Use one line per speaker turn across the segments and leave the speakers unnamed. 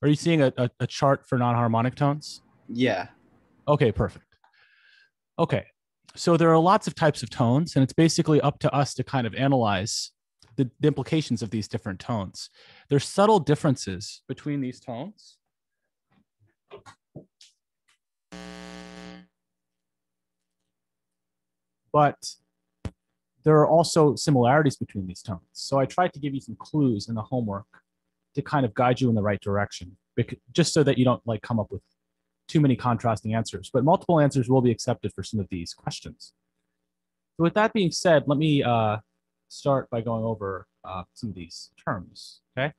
Are you seeing a chart for non-harmonic tones?
Yeah.
Okay, perfect. Okay, so there are lots of types of tones, and it's basically up to us to kind of analyze the implications of these different tones. There's subtle differences between these tones. But there are also similarities between these tones. So I tried to give you some clues in the homework to kind of guide you in the right direction, just so that you don't like come up with too many contrasting answers. But multiple answers will be accepted for some of these questions. So with that being said, let me start by going over some of these terms. Okay.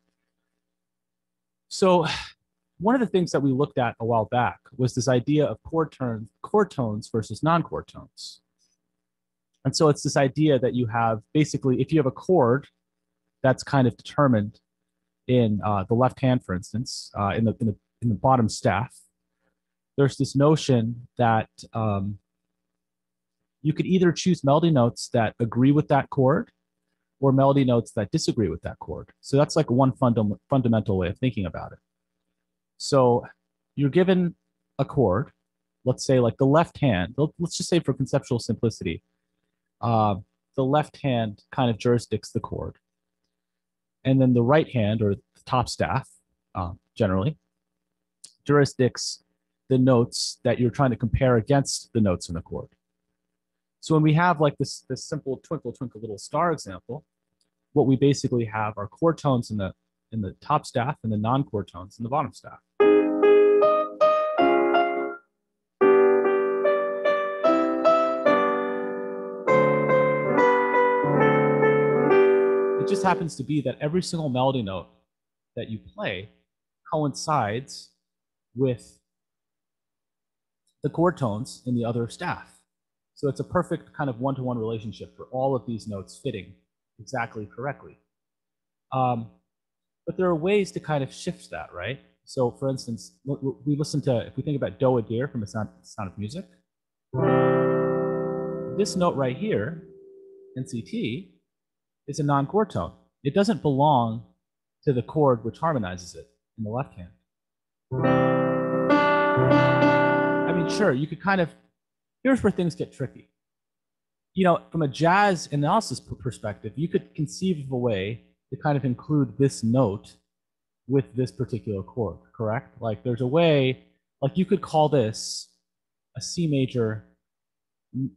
So one of the things that we looked at a while back was this idea of chord tones versus non-chord tones. And so it's this idea that you have basically, if you have a chord that's kind of determined in the left hand, for instance, in the bottom staff, there's this notion that you could either choose melody notes that agree with that chord or melody notes that disagree with that chord. So that's like one fundamental way of thinking about it. So you're given a chord, let's say like the left hand, let's just say for conceptual simplicity, the left hand kind of jurisdicts the chord. And then the right hand, or the top staff, generally, jurisdicts the notes that you're trying to compare against the notes in the chord. So when we have like this simple twinkle, twinkle, little star example, what we basically have are chord tones in the top staff and the non-chord tones in the bottom staff. It just happens to be that every single melody note that you play coincides with the chord tones in the other staff. So it's a perfect kind of one-to-one relationship for all of these notes fitting exactly correctly. But there are ways to kind of shift that, right? So for instance, we listen to, if we think about Do a Deer from the Sound of Music, this note right here, NCT, is a non-chord tone. It doesn't belong to the chord which harmonizes it in the left hand. I mean, sure, you could kind of, here's where things get tricky. You know, from a jazz analysis perspective, you could conceive of a way to kind of include this note with this particular chord, correct? Like there's a way, like you could call this a C major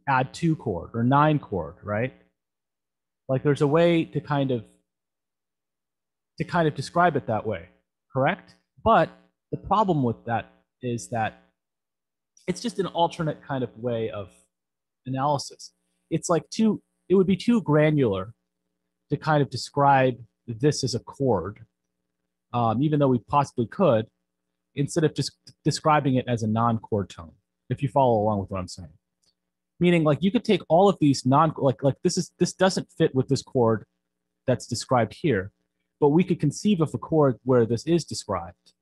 add 2 chord or 9 chord, right? Like there's a way to kind of describe it that way, correct? But the problem with that is that it's just an alternate kind of way of analysis. It's like it would be too granular to kind of describe this as a chord, even though we possibly could, instead of just describing it as a non-chord tone, if you follow along with what I'm saying. Meaning, like you could take all of these like this doesn't fit with this chord that's described here, but we could conceive of a chord where this is described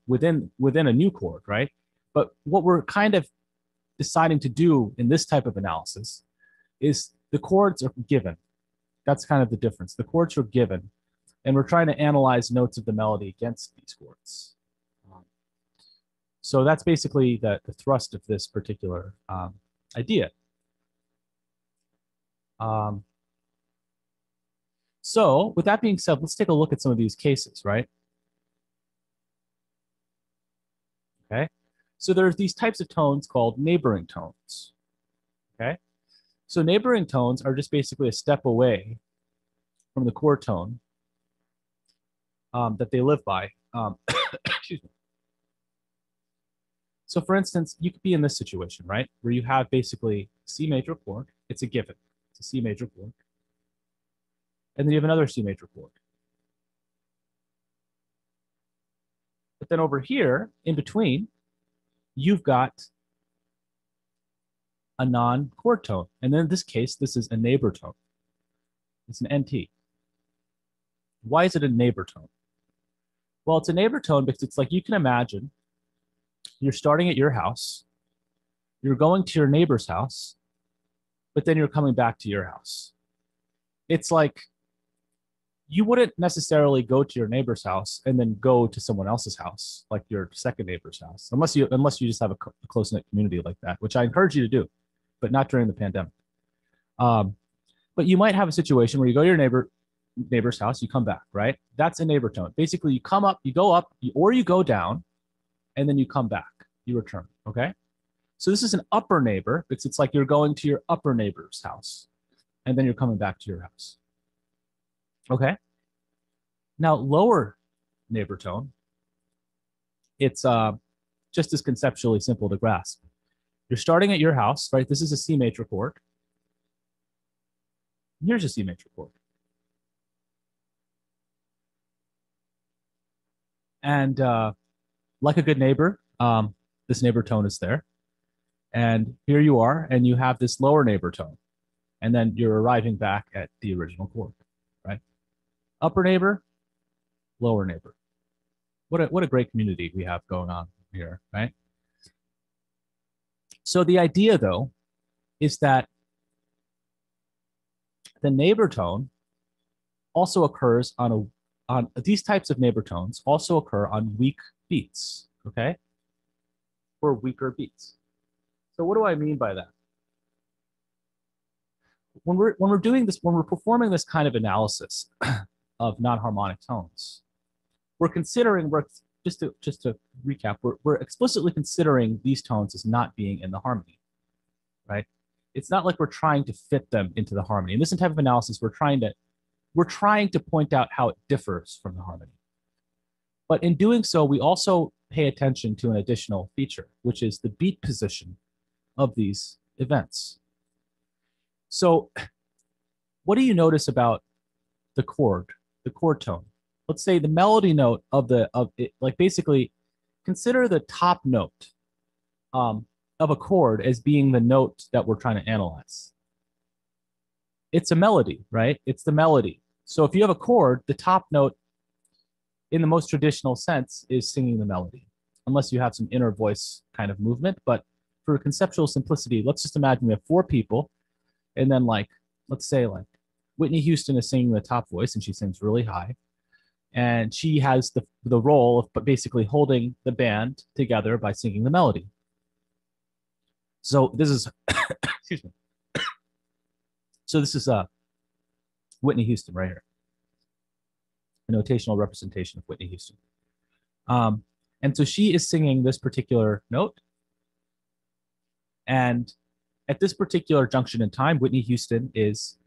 within a new chord, right? But what we're kind of deciding to do in this type of analysis is the chords are given. That's kind of the difference. The chords are given, and we're trying to analyze notes of the melody against these chords. So that's basically the thrust of this particular idea. So with that being said, let's take a look at some of these cases, right? Okay. So there's these types of tones called neighboring tones. Okay. So neighboring tones are just basically a step away from the chord tone that they live by. Excuse me. So for instance, you could be in this situation, right? Where you have basically C major chord. It's a given. It's a C major chord. And then you have another C major chord. But then over here, in between, you've got a non-chord tone. And then in this case, this is a neighbor tone. It's an NT. Why is it a neighbor tone? Well, it's a neighbor tone because it's like you can imagine you're starting at your house, you're going to your neighbor's house, but then you're coming back to your house. It's like you wouldn't necessarily go to your neighbor's house and then go to someone else's house, like your second neighbor's house, unless you just have a close knit community like that, which I encourage you to do, but not during the pandemic. Um, but you might have a situation where you go to your neighbor's house, you come back, right? That's a neighbor tone. Basically, you come up, you go up, or you go down, and then you come back, you return. Okay. So this is an upper neighbor because it's like you're going to your upper neighbor's house, and then you're coming back to your house. Okay. Now, lower neighbor tone, it's just as conceptually simple to grasp. You're starting at your house, right? This is a C major chord. Here's a C major chord. And like a good neighbor, this neighbor tone is there. And here you are, and you have this lower neighbor tone. And then you're arriving back at the original chord, right? Upper neighbor, lower neighbor. What a great community we have going on here, right? So the idea, though, is that the neighbor tone also occurs on these types of neighbor tones also occur on weak beats, okay? Or weaker beats. So what do I mean by that? When we're doing this, when we're performing this kind of analysis of non-harmonic tones, just to recap, we're explicitly considering these tones as not being in the harmony, right? It's not like we're trying to fit them into the harmony. In this type of analysis, we're trying to point out how it differs from the harmony. But in doing so, we also pay attention to an additional feature, which is the beat position of these events. So what do you notice about the chord tone? Let's say the melody note of it, like basically consider the top note of a chord as being the note that we're trying to analyze. It's a melody, right? It's the melody. So if you have a chord, the top note in the most traditional sense is singing the melody, unless you have some inner voice kind of movement. But for conceptual simplicity, let's just imagine we have 4 people, and then let's say Whitney Houston is singing the top voice, and she sings really high, and she has the role of basically holding the band together by singing the melody. So this is excuse me. So this is Whitney Houston right here, a notational representation of Whitney Houston. And so she is singing this particular note, and at this particular junction in time, Whitney Houston is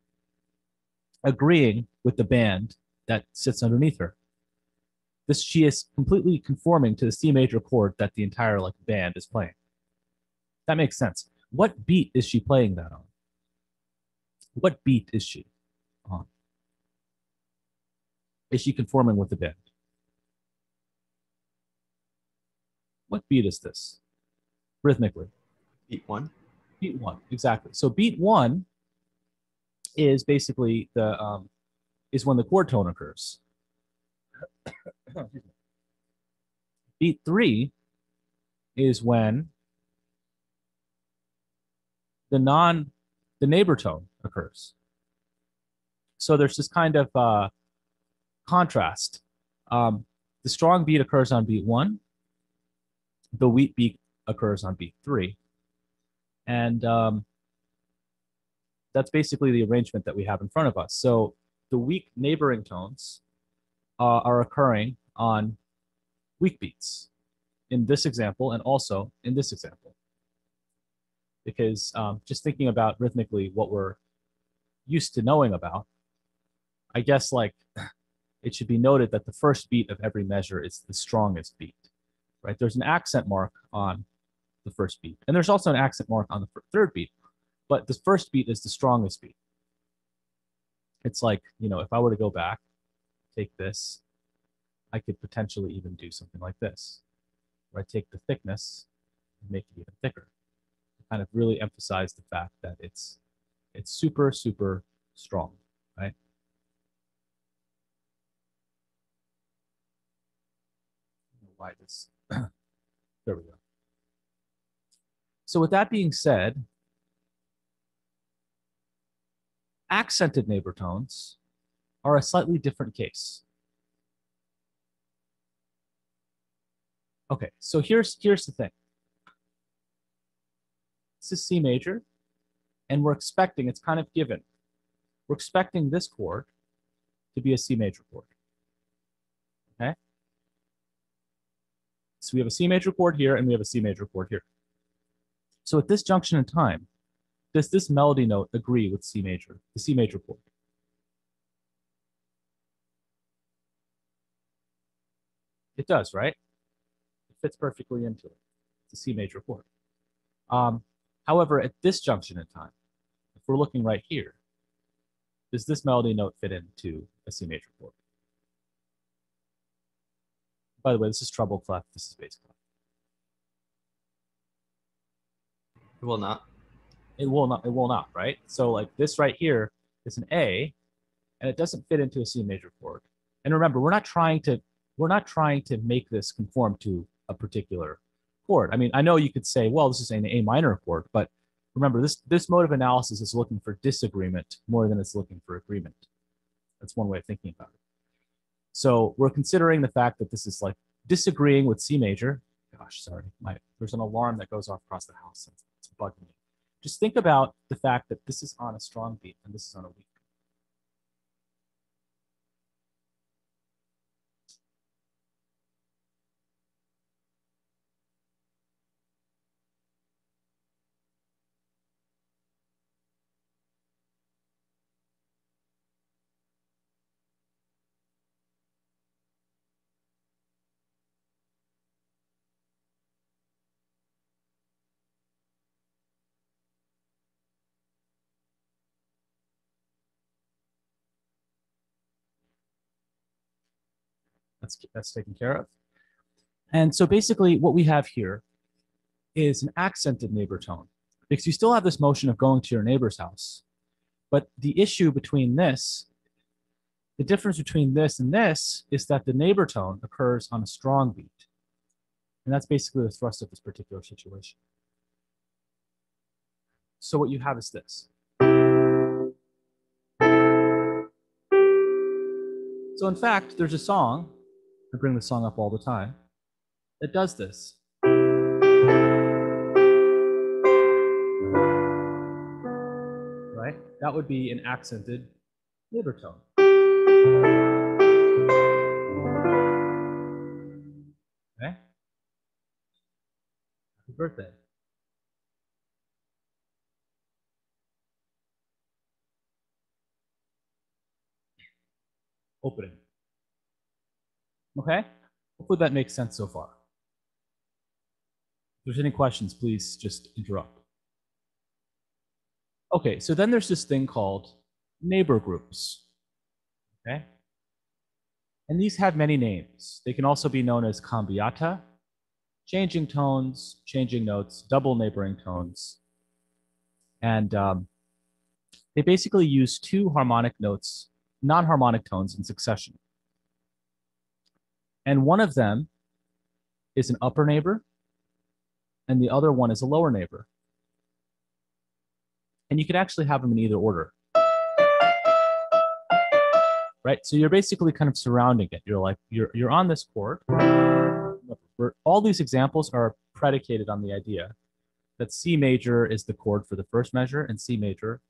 agreeing with the band that sits underneath her. She is completely conforming to the C major chord that the entire band is playing. That makes sense. What beat is she playing that on? What beat is she on? Is she conforming with the band? What beat is this rhythmically?
Beat 1.
Beat 1, exactly. So beat 1 is basically is when the chord tone occurs. Beat 3 is when the neighbor tone occurs. So there's this kind of contrast. The strong beat occurs on beat 1. The weak beat occurs on beat 3. And that's basically the arrangement that we have in front of us. So the weak neighboring tones are occurring on weak beats in this example and also in this example. Because just thinking about rhythmically what we're used to knowing about, I guess it should be noted that the first beat of every measure is the strongest beat, right? There's an accent mark on the first beat, and there's also an accent mark on the third beat, but the first beat is the strongest beat. It's if I were to go back, take this, I could potentially even do something like this, where I take the thickness and make it even thicker. To kind of really emphasize the fact that it's super, super strong, right? Why this? There we go. So with that being said, accented neighbor tones are a slightly different case. Okay, so here's the thing. This is C major, and we're expecting, it's kind of given, we're expecting this chord to be a C major chord. Okay? So we have a C major chord here, and we have a C major chord here. So at this junction in time, does this melody note agree with C major, the C major chord? It does, right? It fits perfectly into it. It's a C major chord. However, at this junction in time, if we're looking right here, does this melody note fit into a C major chord? By the way, this is treble clef, this is bass clef.
It will not.
It will not, right? So like this right here is an A, and it doesn't fit into a C major chord. And remember, we're not trying to make this conform to a particular chord. I mean, I know you could say, well, this is an A minor chord, but remember, this mode of analysis is looking for disagreement more than it's looking for agreement. That's one way of thinking about it. So we're considering the fact that this is like disagreeing with C major. Gosh, sorry, there's an alarm that goes off across the house. It's bugging me. Just think about the fact that this is on a strong beat and this is on a weak beat. That's taken care of. And so basically what we have here is an accented neighbor tone, because you still have this motion of going to your neighbor's house. But the issue between this, the difference between this and this is that the neighbor tone occurs on a strong beat. And that's basically the thrust of this particular situation. So what you have is this. So in fact, there's a song, I bring this song up all the time, that does this. Right? That would be an accented neighbor tone. Okay? Happy birthday. Opening. Okay? Hopefully that makes sense so far. If there's any questions, please just interrupt. Okay, so then there's this thing called neighbor groups. Okay? And these have many names. They can also be known as cambiata, changing tones, changing notes, double neighboring tones. And they basically use two harmonic notes, non-harmonic tones in succession. And one of them is an upper neighbor, and the other one is a lower neighbor. And you could actually have them in either order. Right? So you're basically kind of surrounding it. You're like, you're on this chord. All these examples are predicated on the idea that C major is the chord for the first measure and C major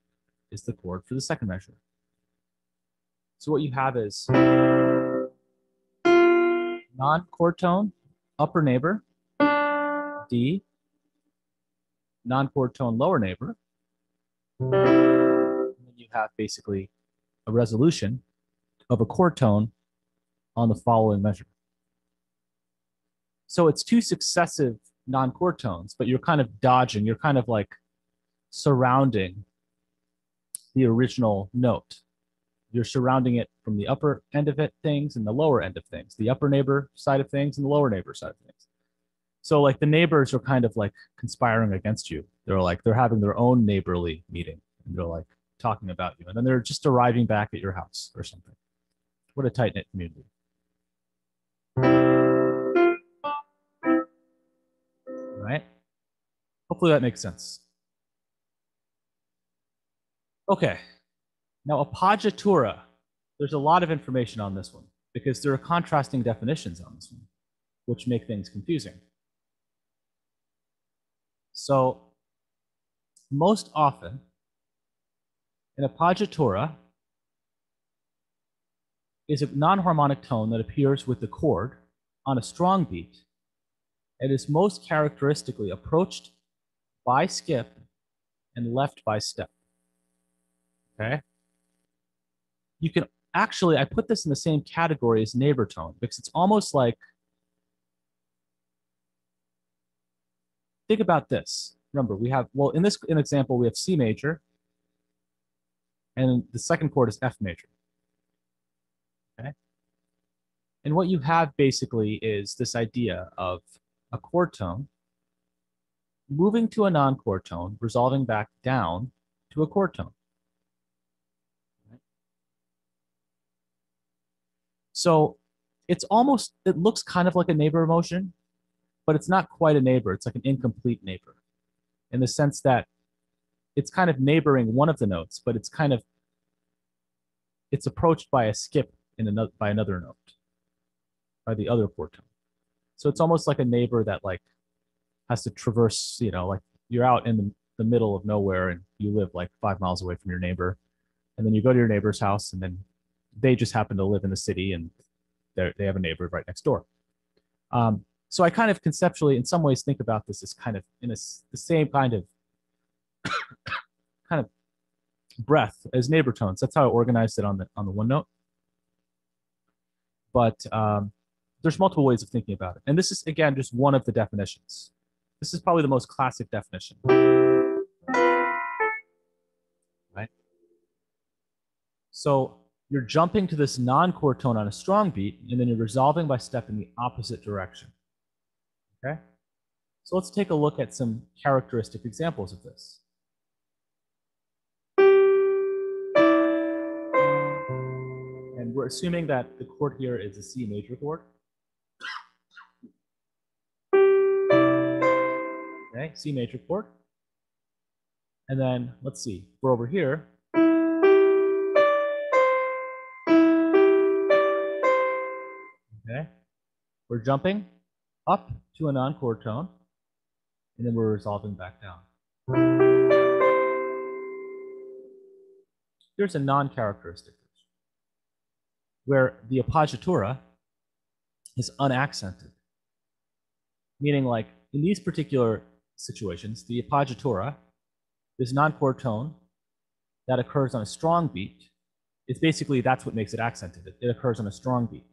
is the chord for the second measure. So what you have is non-chord tone, upper neighbor, D, non-chord tone, lower neighbor. And then you have basically a resolution of a chord tone on the following measure. So it's two successive non-chord tones, but you're kind of dodging, you're kind of like surrounding the original note. You're surrounding it from the upper end of things and the lower end of things, the upper neighbor side of things and the lower neighbor side of things. So like the neighbors are kind of like conspiring against you. They're having their own neighborly meeting and they're like talking about you. And then they're just arriving back at your house or something. What a tight-knit community. Right? Hopefully that makes sense. Okay. Now, appoggiatura there's a lot of information on this one because there are contrasting definitions on this one, which make things confusing. So most often, an appoggiatura is a non-harmonic tone that appears with the chord on a strong beat and is most characteristically approached by skip and left by step. Okay? You can actually, I put this in the same category as neighbor tone because it's almost like, think about this. Remember, we have, well, in this example, we have C major, and the second chord is F major. Okay? And what you have basically is this idea of a chord tone moving to a non-chord tone, resolving back down to a chord tone. So it's almost, it looks kind of like a neighbor motion, but it's not quite a neighbor. It's like an incomplete neighbor in the sense that it's kind of neighboring one of the notes, but it's kind of, it's approached by a skip in another, by another note, by the other chord tone. So it's almost like a neighbor that like has to traverse, you know, like you're out in the middle of nowhere and you live like 5 miles away from your neighbor. And then you go to your neighbor's house and then they just happen to live in the city and they have a neighbor right next door. So I kind of conceptually, in some ways, think about this as kind of in the same kind of breadth as neighbor tones. That's how I organized it on the one note. But there's multiple ways of thinking about it. And this is, again, just one of the definitions. This is probably the most classic definition. Right? So you're jumping to this non-chord tone on a strong beat, and then you're resolving by step in the opposite direction. Okay? So let's take a look at some characteristic examples of this. And we're assuming that the chord here is a C major chord. Okay, C major chord. And then let's see, we're over here. Okay, we're jumping up to a non-chord tone, and then we're resolving back down. Here's a non-characteristic where the appoggiatura is unaccented, meaning like in these particular situations, the appoggiatura, this non-chord tone that occurs on a strong beat, it's basically, that's what makes it accented. It occurs on a strong beat.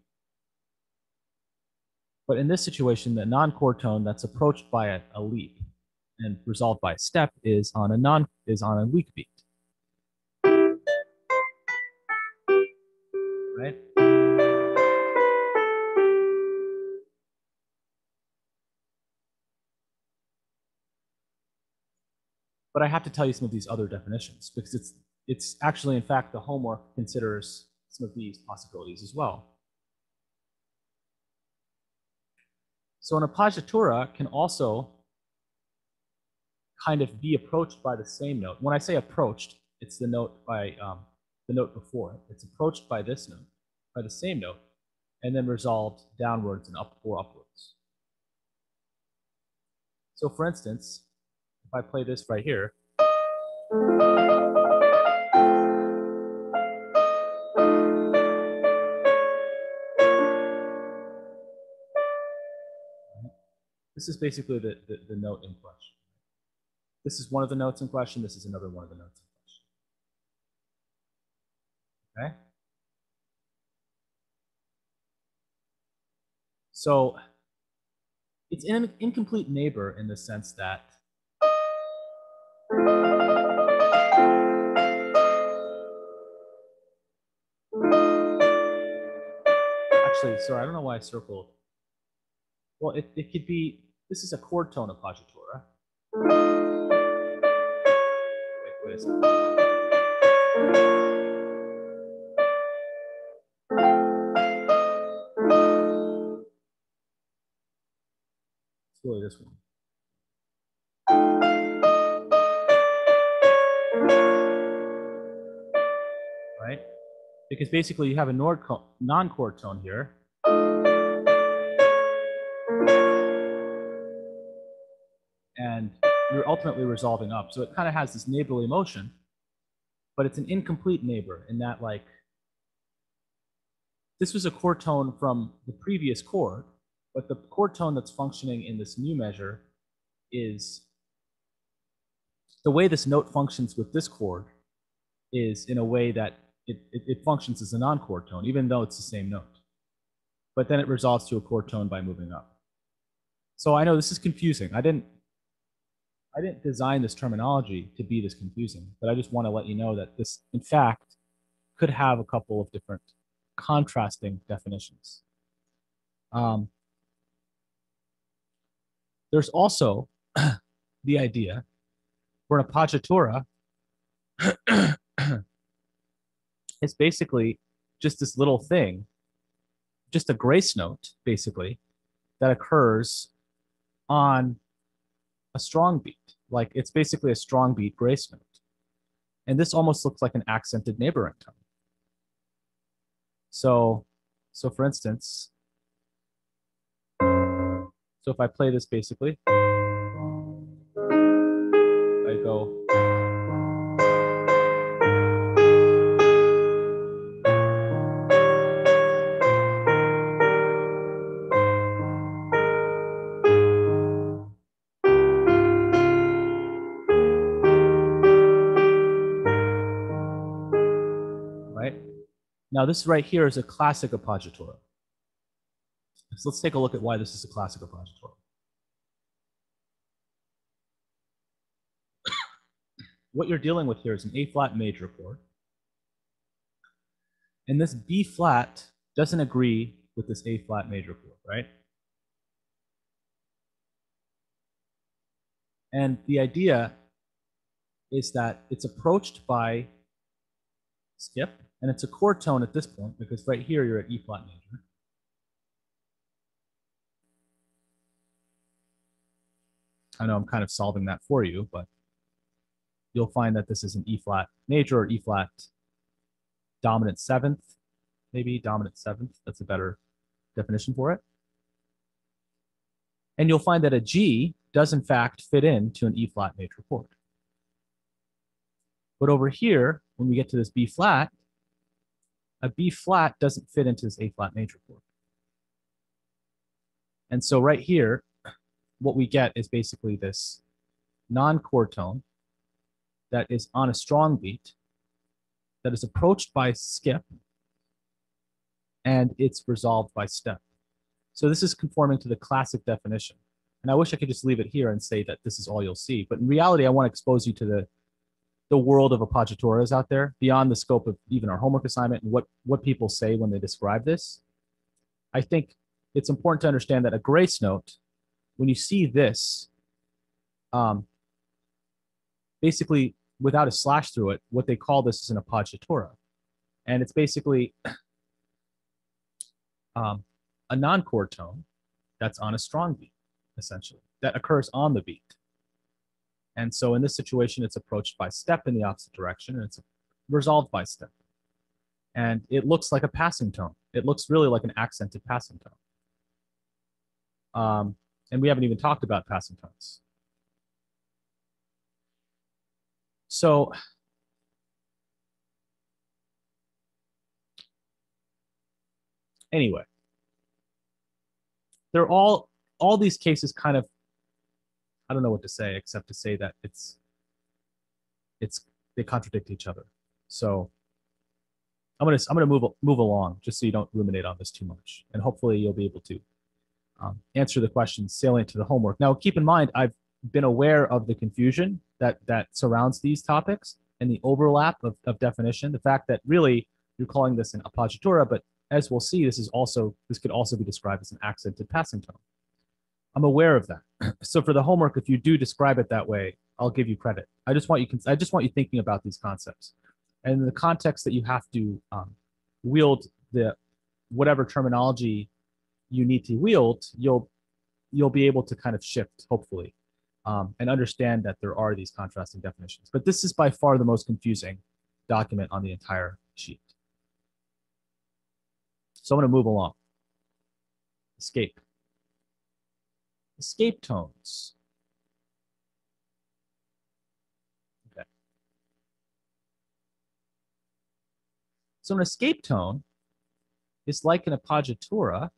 But in this situation, the non-chord tone that's approached by a leap and resolved by a step is on a weak beat. Right? But I have to tell you some of these other definitions because it's actually, in fact, the homework considers some of these possibilities as well. So an appoggiatura can also kind of be approached by the same note. When I say approached, it's the note by the note before it. It's approached by this note, by the same note, and then resolved downwards and up or upwards. So for instance, if I play this right here, this is basically the note in question. This is one of the notes in question. This is another one of the notes in question. Okay? So it's an incomplete neighbor in the sense that actually, sorry, I don't know why I circled. Well, it could be, this is a chord tone appoggiatura. Wait a second. It's really this one. Right? because basically you have a non-chord tone here. And you're ultimately resolving up. So it kind of has this neighborly motion, but it's an incomplete neighbor in that, like, this was a chord tone from the previous chord, but the chord tone that's functioning in this new measure is, the way this note functions with this chord is in a way that it functions as a non-chord tone, even though it's the same note. But then it resolves to a chord tone by moving up. So I know this is confusing. I didn't design this terminology to be this confusing, but I just want to let you know that this, in fact, could have a couple of different contrasting definitions. There's also the idea for an appoggiatura it's basically just this little thing, just a grace note, basically, that occurs on a strong beat. Like, it's basically a strong beat grace note. And this almost looks like an accented neighboring tone. So for instance, so if I play this basically, I go, right? Now this right here is a classic appoggiatura. So let's take a look at why this is a classic appoggiatura. What you're dealing with here is an A flat major chord. And this B flat doesn't agree with this A flat major chord, right? And the idea is that it's approached by skip, and it's a chord tone at this point, because right here you're at E flat major. I know I'm kind of solving that for you, but you'll find that this is an E flat major or E flat dominant seventh, maybe dominant seventh. That's a better definition for it. And you'll find that a G does in fact fit into an E flat major chord. But over here, when we get to this B flat, a B flat doesn't fit into this A flat major chord. And so right here, what we get is basically this non-chord tone that is on a strong beat, that is approached by skip, and it's resolved by step. So this is conforming to the classic definition. And I wish I could just leave it here and say that this is all you'll see. But in reality, I want to expose you to the world of appoggiaturas out there, beyond the scope of even our homework assignment and what people say when they describe this. I think it's important to understand that a grace note, when you see this, basically without a slash through it, what they call this is an appoggiatura. And it's basically a non-chord tone that's on a strong beat, essentially, that occurs on the beat. And so in this situation, it's approached by step in the opposite direction, and it's resolved by step. And it looks like a passing tone. It looks really like an accented passing tone. And we haven't even talked about passing tones. So anyway, they're all these cases kind of, I don't know what to say except to say that they contradict each other. So I'm gonna move along just so you don't ruminate on this too much, and hopefully you'll be able to answer the questions salient to the homework. Now, keep in mind, I've been aware of the confusion that surrounds these topics and the overlap of definition. The fact that really you're calling this an appoggiatura, but as we'll see, this could also be described as an accented passing tone. I'm aware of that. So for the homework, if you do describe it that way, I'll give you credit. I just want you thinking about these concepts, and in the context that you have to wield whatever terminology you need to wield, you'll be able to kind of shift, hopefully, and understand that there are these contrasting definitions. But this is by far the most confusing document on the entire sheet. So I'm going to move along. Escape. Escape tones. Okay. So an escape tone is like an appoggiatura,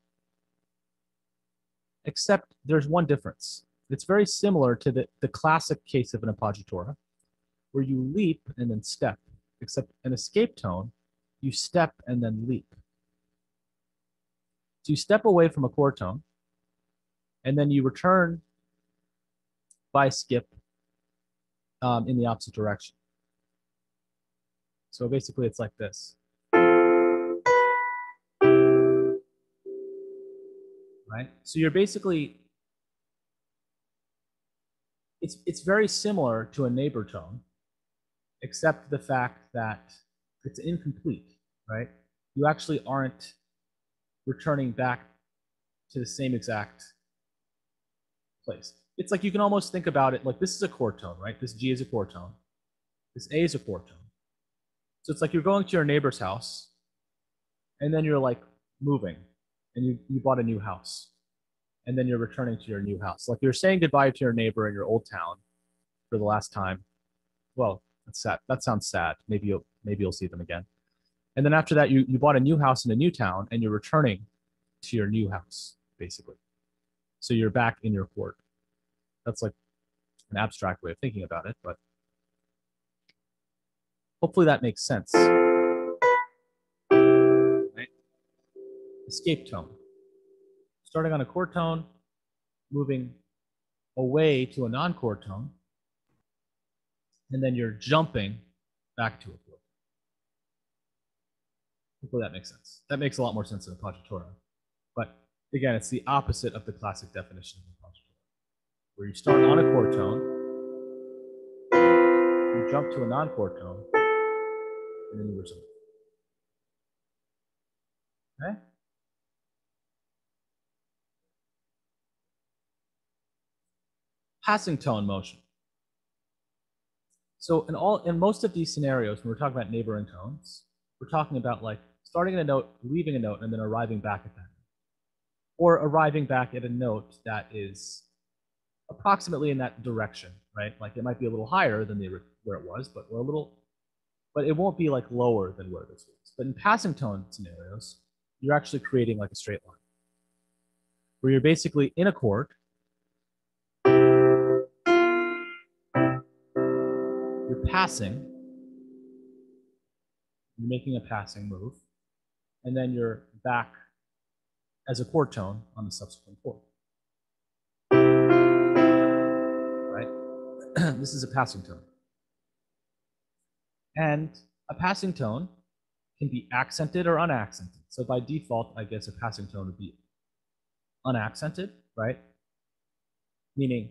except there's one difference. It's very similar to the classic case of an appoggiatura, where you leap and then step, except an escape tone, you step and then leap. So you step away from a chord tone, and then you return by skip in the opposite direction. So basically it's like this. Right? So you're basically, it's very similar to a neighbor tone, except the fact that it's incomplete, right? You actually aren't returning back to the same exact place. It's like you can almost think about it like this is a chord tone, right? This G is a chord tone. This A is a chord tone. So it's like you're going to your neighbor's house, and then you're like moving, and you bought a new house, and then you're returning to your new house. Like you're saying goodbye to your neighbor in your old town for the last time. Well, that's sad. That sounds sad. Maybe you'll see them again. And then after that, you bought a new house in a new town, and you're returning to your new house, basically. So you're back in your chord. That's like an abstract way of thinking about it, but hopefully that makes sense. Right? Escape tone. Starting on a chord tone, moving away to a non-chord tone, and then you're jumping back to a chord. Hopefully that makes sense. That makes a lot more sense than appoggiatura. But again, it's the opposite of the classic definition of appoggiatura, where you start on a chord tone, you jump to a non-chord tone, and then you resume. Okay? Passing tone motion. So in most of these scenarios, when we're talking about neighboring tones, we're talking about like starting at a note, leaving a note, and then arriving back at that. Or arriving back at a note that is approximately in that direction, right? Like it might be a little higher than where it was, but but it won't be like lower than where this was. But in passing tone scenarios, you're actually creating like a straight line, where you're basically in a chord, you're passing, you're making a passing move, and then you're back as a chord tone on the subsequent chord. Right? This is a passing tone. And a passing tone can be accented or unaccented. So by default, I guess a passing tone would be unaccented, right? Meaning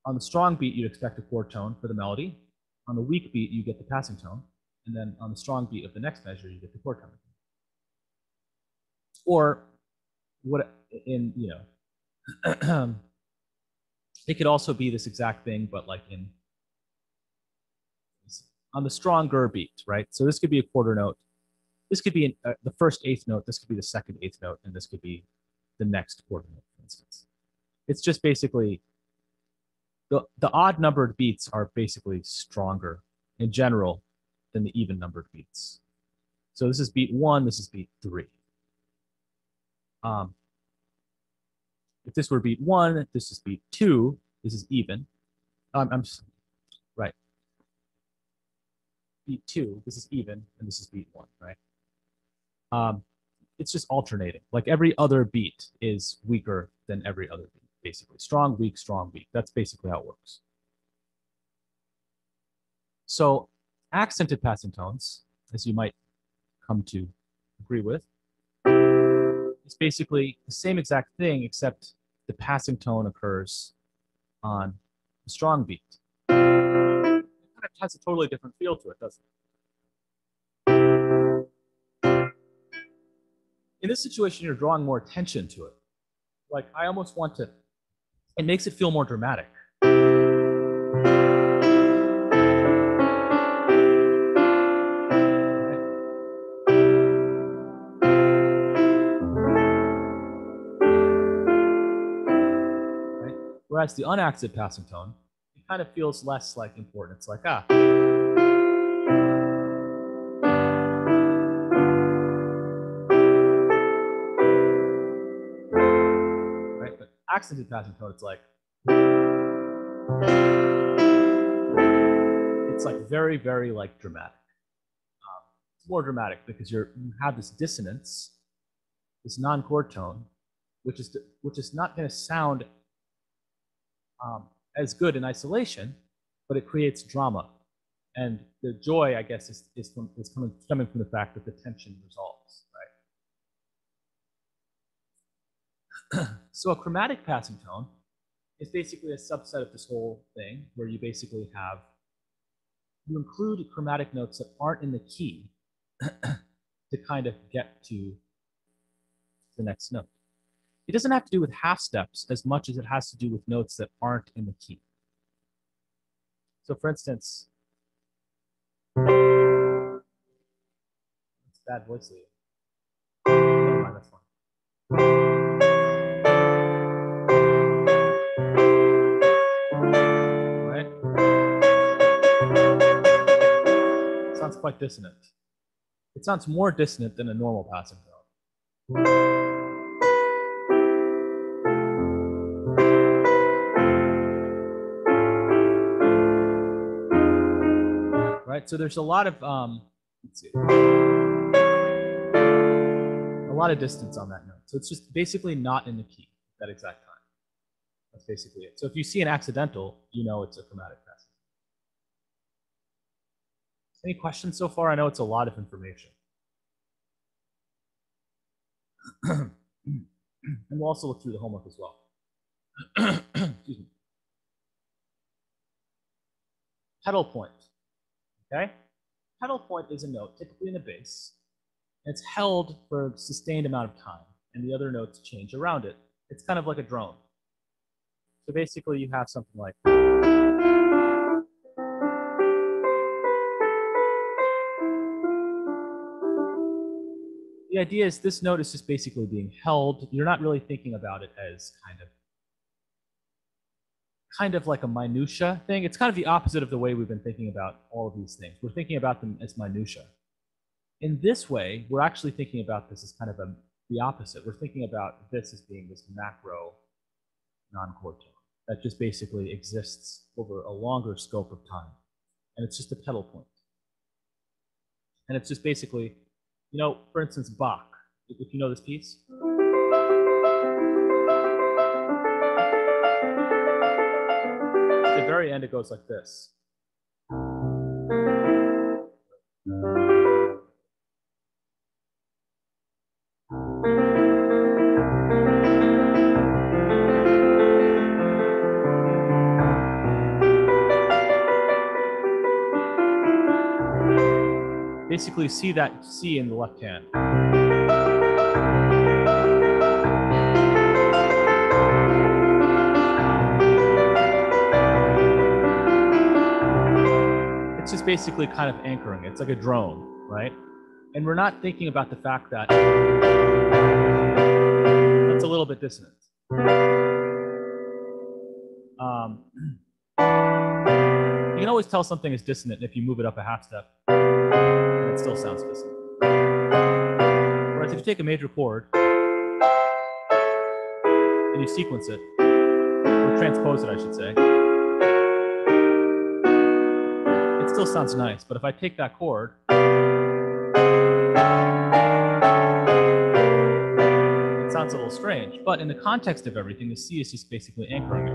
on the strong beat, you'd expect a chord tone for the melody. On the weak beat, you get the passing tone. And then on the strong beat of the next measure, you get the chord tone. Or what in, it could also be this exact thing, but like on the stronger beat, right? So this could be a quarter note. This could be the first eighth note. This could be the second eighth note, and this could be the next quarter note, for instance. It's just basically the odd numbered beats are basically stronger in general than the even numbered beats. So this is beat 1, this is beat 3. If this were beat 1, this is beat 2, this is even. Right. Beat 2, this is even, and this is beat 1, right? It's just alternating. Like every other beat is weaker than every other beat, basically. Strong, weak, strong, weak. That's basically how it works. So accented passing tones, as you might come to agree with, is basically the same exact thing, except the passing tone occurs on the strong beat. It kind of has a totally different feel to it, doesn't it? In this situation, you're drawing more attention to it. Like I almost want to, it makes it feel more dramatic. Whereas the unaccented passing tone, it kind of feels less like important. It's like, ah. Right? But accented passing tone, it's like very, very like dramatic. It's more dramatic because you have this dissonance, this non-chord tone, which is not going to sound as good in isolation, but it creates drama. And the joy, I guess, is coming from the fact that the tension resolves, right? So a chromatic passing tone is basically a subset of this whole thing, where you basically you include chromatic notes that aren't in the key to kind of get to the next note. It doesn't have to do with half steps as much as it has to do with notes that aren't in the key. So for instance, it's bad voice leading. Never mind, that's fine. Right? It sounds quite dissonant. It sounds more dissonant than a normal passing tone. Right? So there's a lot of let's see, a lot of distance on that note. So it's just basically not in the key at that exact time. That's basically it. So if you see an accidental, you know it's a chromatic passing. Any questions so far? I know it's a lot of information. And we'll also look through the homework as well. Excuse me. Pedal point. Okay? Pedal point is a note, typically in the bass. And it's held for a sustained amount of time, and the other notes change around it. It's kind of like a drone. So basically, you have something like. The idea is this note is just basically being held. You're not really thinking about it as kind of like a minutia thing. It's kind of the opposite of the way we've been thinking about all of these things. We're thinking about them as minutia. In this way, we're actually thinking about this as kind of the opposite. We're thinking about this as being this macro non-chord tone that just basically exists over a longer scope of time. And it's just a pedal point. And it's just basically, you know, for instance, Bach, if you know this piece. At the very end, it goes like this. Basically, see that C in the left hand. It's just basically kind of anchoring. It's like a drone, right? And we're not thinking about the fact that that's a little bit dissonant. You can always tell something is dissonant if you move it up a half step, and it still sounds dissonant. Whereas if you take a major chord and you sequence it, or transpose it, I should say, it still sounds nice. But if I take that chord, it sounds a little strange. But in the context of everything, the C is just basically anchoring it.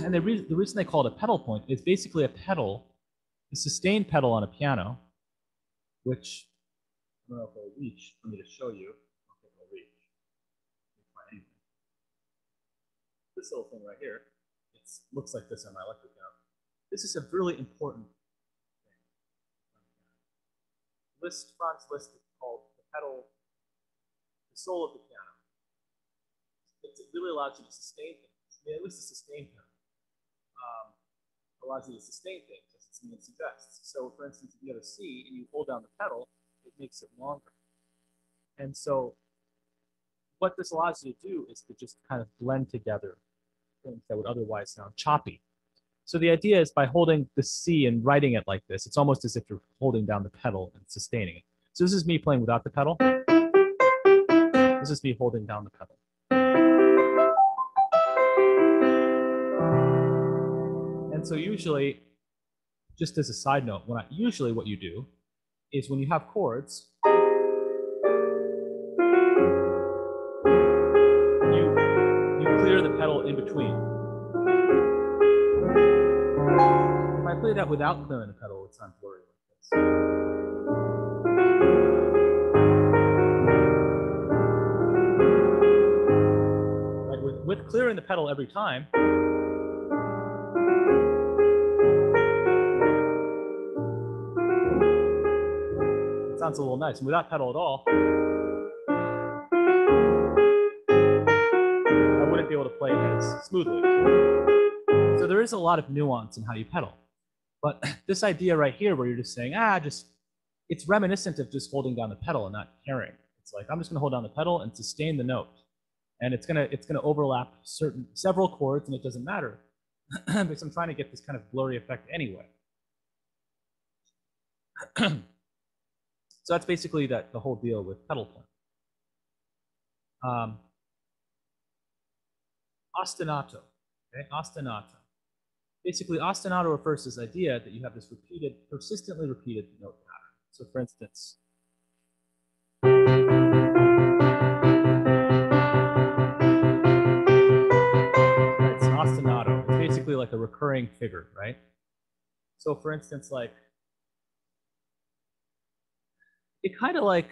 And the reason they call it a pedal point is basically a pedal, a sustained pedal on a piano, which I don't know if it'll reach for me to show you. I don't think it'll reach. This little thing right here, it looks like this on my electric piano. This is a really important thing. Franz Liszt is called the pedal, the soul of the piano. It really allows you to sustain things. I mean, at least to sustain them. Allows you to sustain things, as its name suggests. So, for instance, if you have a C and you hold down the pedal, it makes it longer. And so, what this allows you to do is to just kind of blend together things that would otherwise sound choppy. So the idea is by holding the C and writing it like this, it's almost as if you're holding down the pedal and sustaining it. So this is me playing without the pedal. This is me holding down the pedal. And so usually, just as a side note, usually what you do is when you have chords, you clear the pedal in between. If I play that without clearing the pedal, it would sound blurry like this. Right, with clearing the pedal every time, it sounds a little nice. And without pedal at all, I wouldn't be able to play it as smoothly. So there is a lot of nuance in how you pedal. But this idea right here where you're just saying, it's reminiscent of just holding down the pedal and not caring. It's like, I'm just gonna hold down the pedal and sustain the note. And it's gonna overlap several chords and it doesn't matter because I'm trying to get this kind of blurry effect anyway. So that's basically the whole deal with pedal playing. Ostinato, okay, ostinato. Basically, ostinato refers to this idea that you have this persistently repeated note pattern. So for instance, it's an ostinato. It's basically like a recurring figure, right? So for instance, like, it kind of like,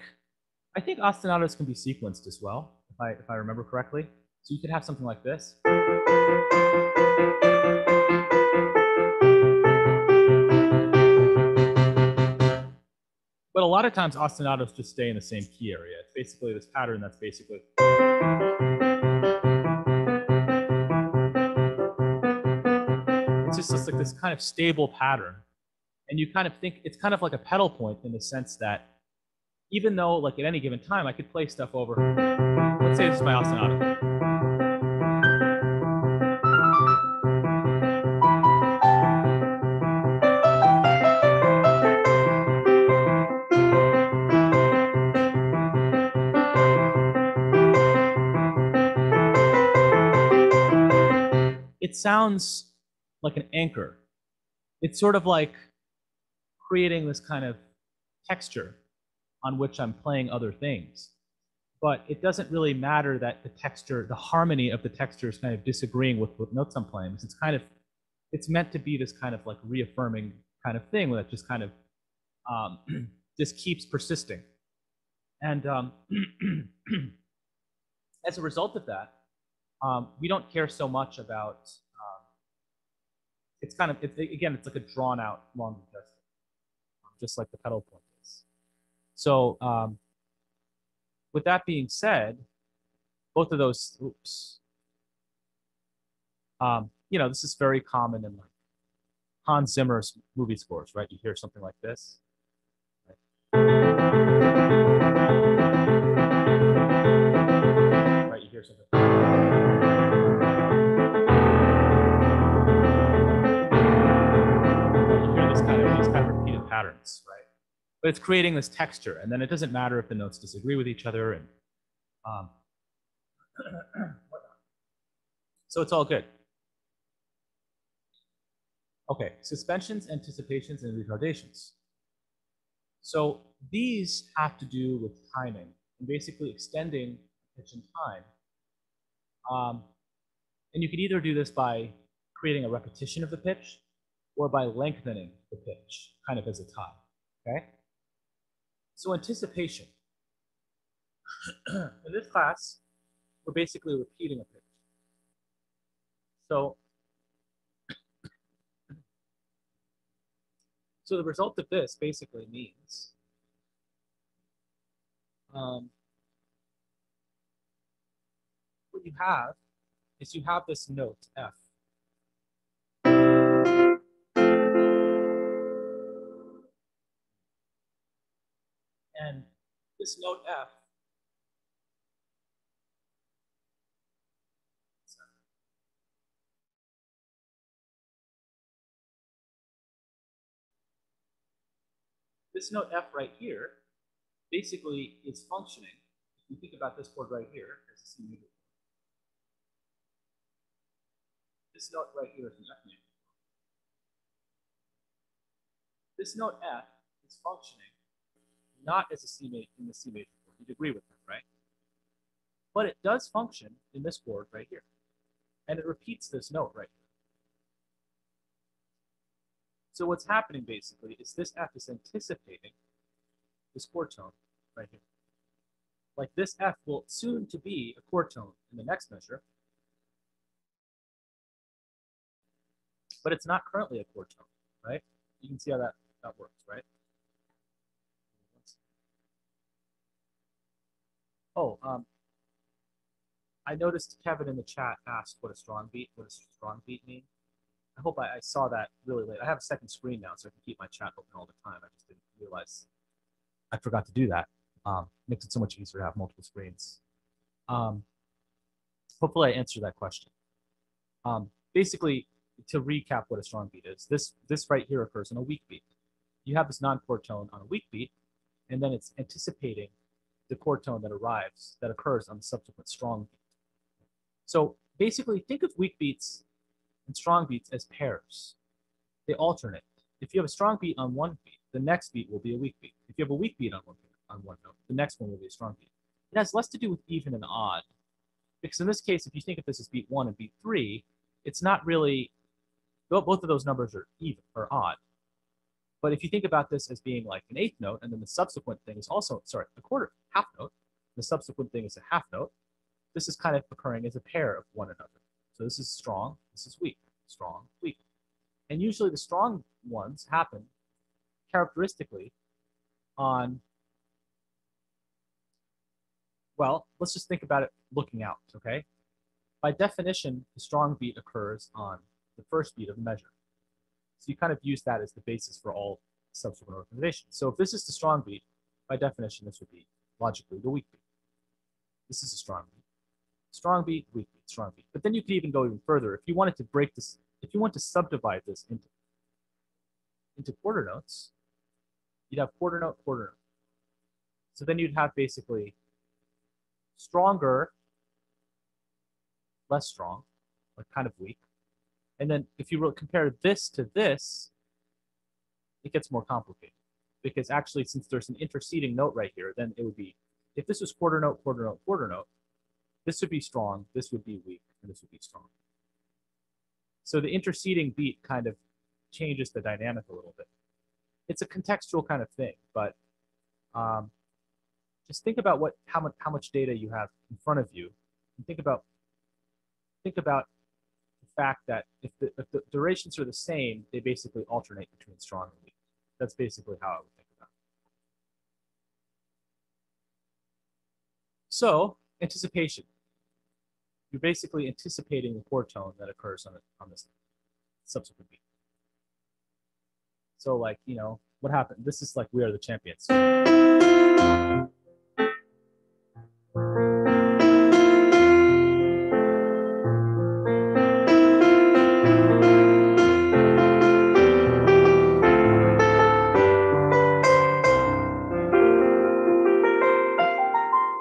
I think ostinatos can be sequenced as well, if I remember correctly. So you could have something like this. But a lot of times ostinatos just stay in the same key area. It's basically this pattern that's basically. It's just like this kind of stable pattern. And you kind of think it's kind of like a pedal point in the sense that even though like at any given time I could play stuff over. Let's say this is my ostinato. It sounds like an anchor. It's sort of like creating this kind of texture on which I'm playing other things. But it doesn't really matter that the texture, the harmony of the texture is kind of disagreeing with what notes I'm playing. It's meant to be this kind of like reaffirming kind of thing that just kind of just keeps persisting. And as a result of that, we don't care so much about, it's kind of, again, it's like a drawn out long gesture, just like the pedal point is. So with that being said, both of those, this is very common in like Hans Zimmer's movie scores, right? You hear something like this. Right, you hear something. You hear these kind of repeated patterns, right? But it's creating this texture, and then it doesn't matter if the notes disagree with each other, and so it's all good. Okay, suspensions, anticipations, and retardations. So these have to do with timing and basically extending pitch and time. And you can either do this by creating a repetition of the pitch or by lengthening the pitch, kind of as a tie, okay? So anticipation. In this class, we're basically repeating a pitch. So the result of this basically means what you have is you have this note F. And this note F This note F right here basically is functioning. If you think about this chord right here as a C major chord. This note right here is an F major chord. This note F is functioning not as a C major in the C major chord. You'd agree with that, right? But it does function in this chord right here. And it repeats this note right here. So what's happening basically is this F is anticipating this chord tone right here. Like this F will soon to be a chord tone in the next measure, but it's not currently a chord tone, right? You can see how that works, right? Oh, I noticed Kevin in the chat asked what a strong beat mean. I hope I saw that really late. I have a second screen now, so I can keep my chat open all the time. I just didn't realize I forgot to do that. Makes it so much easier to have multiple screens. Hopefully I answered that question. Basically, to recap what a strong beat is, this right here occurs on a weak beat. You have this non-chord tone on a weak beat, and then it's anticipating the chord tone that occurs on the subsequent strong beat. So basically, think of weak beats and strong beats as pairs. They alternate. If you have a strong beat on one beat, the next beat will be a weak beat. If you have a weak beat on one note, the next one will be a strong beat. It has less to do with even and odd, because in this case, if you think of this as beat 1 and beat 3, it's not really, both of those numbers are even or odd. But if you think about this as being like an eighth note, and then the subsequent thing is also, sorry, a quarter, half note, the subsequent thing is a half note, this is kind of occurring as a pair of one another. So this is strong, this is weak, strong, weak. And usually the strong ones happen characteristically on, well, let's just think about it looking out, okay? By definition, the strong beat occurs on the first beat of the measure. So you kind of use that as the basis for all subsequent organizations. So if this is the strong beat, by definition, this would be logically the weak beat. This is a strong beat. Strong beat, weak beat, strong beat. But then you could even go even further. If you wanted to break this, if you want to subdivide this into quarter notes, you'd have quarter note, quarter note. So then you'd have basically stronger, less strong, like kind of weak. And then if you compare this to this, it gets more complicated. Because actually, since there's an interceding note right here, then it would be, if this was quarter note, quarter note, quarter note, this would be strong, this would be weak, and this would be strong. So the interceding beat kind of changes the dynamic a little bit. It's a contextual kind of thing, but just think about how much data you have in front of you, and think about the fact that if the durations are the same, they basically alternate between strong and weak. That's basically how I would think about it. So anticipation. You're basically anticipating the chord tone that occurs on this subsequent beat. So like, you know, what happened? This is like We Are the Champions.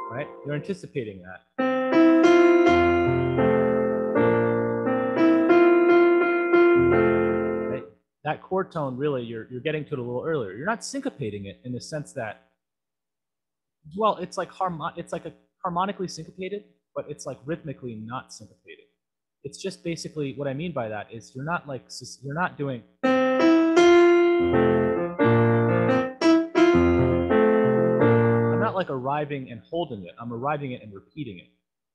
Right? You're anticipating that. That chord tone, really, you're getting to it a little earlier. You're not syncopating it in the sense that, well, it's like a harmonically syncopated, but it's like rhythmically not syncopated. It's just basically what I mean by that is you're not doing. I'm not like arriving and holding it. I'm arriving it and repeating it.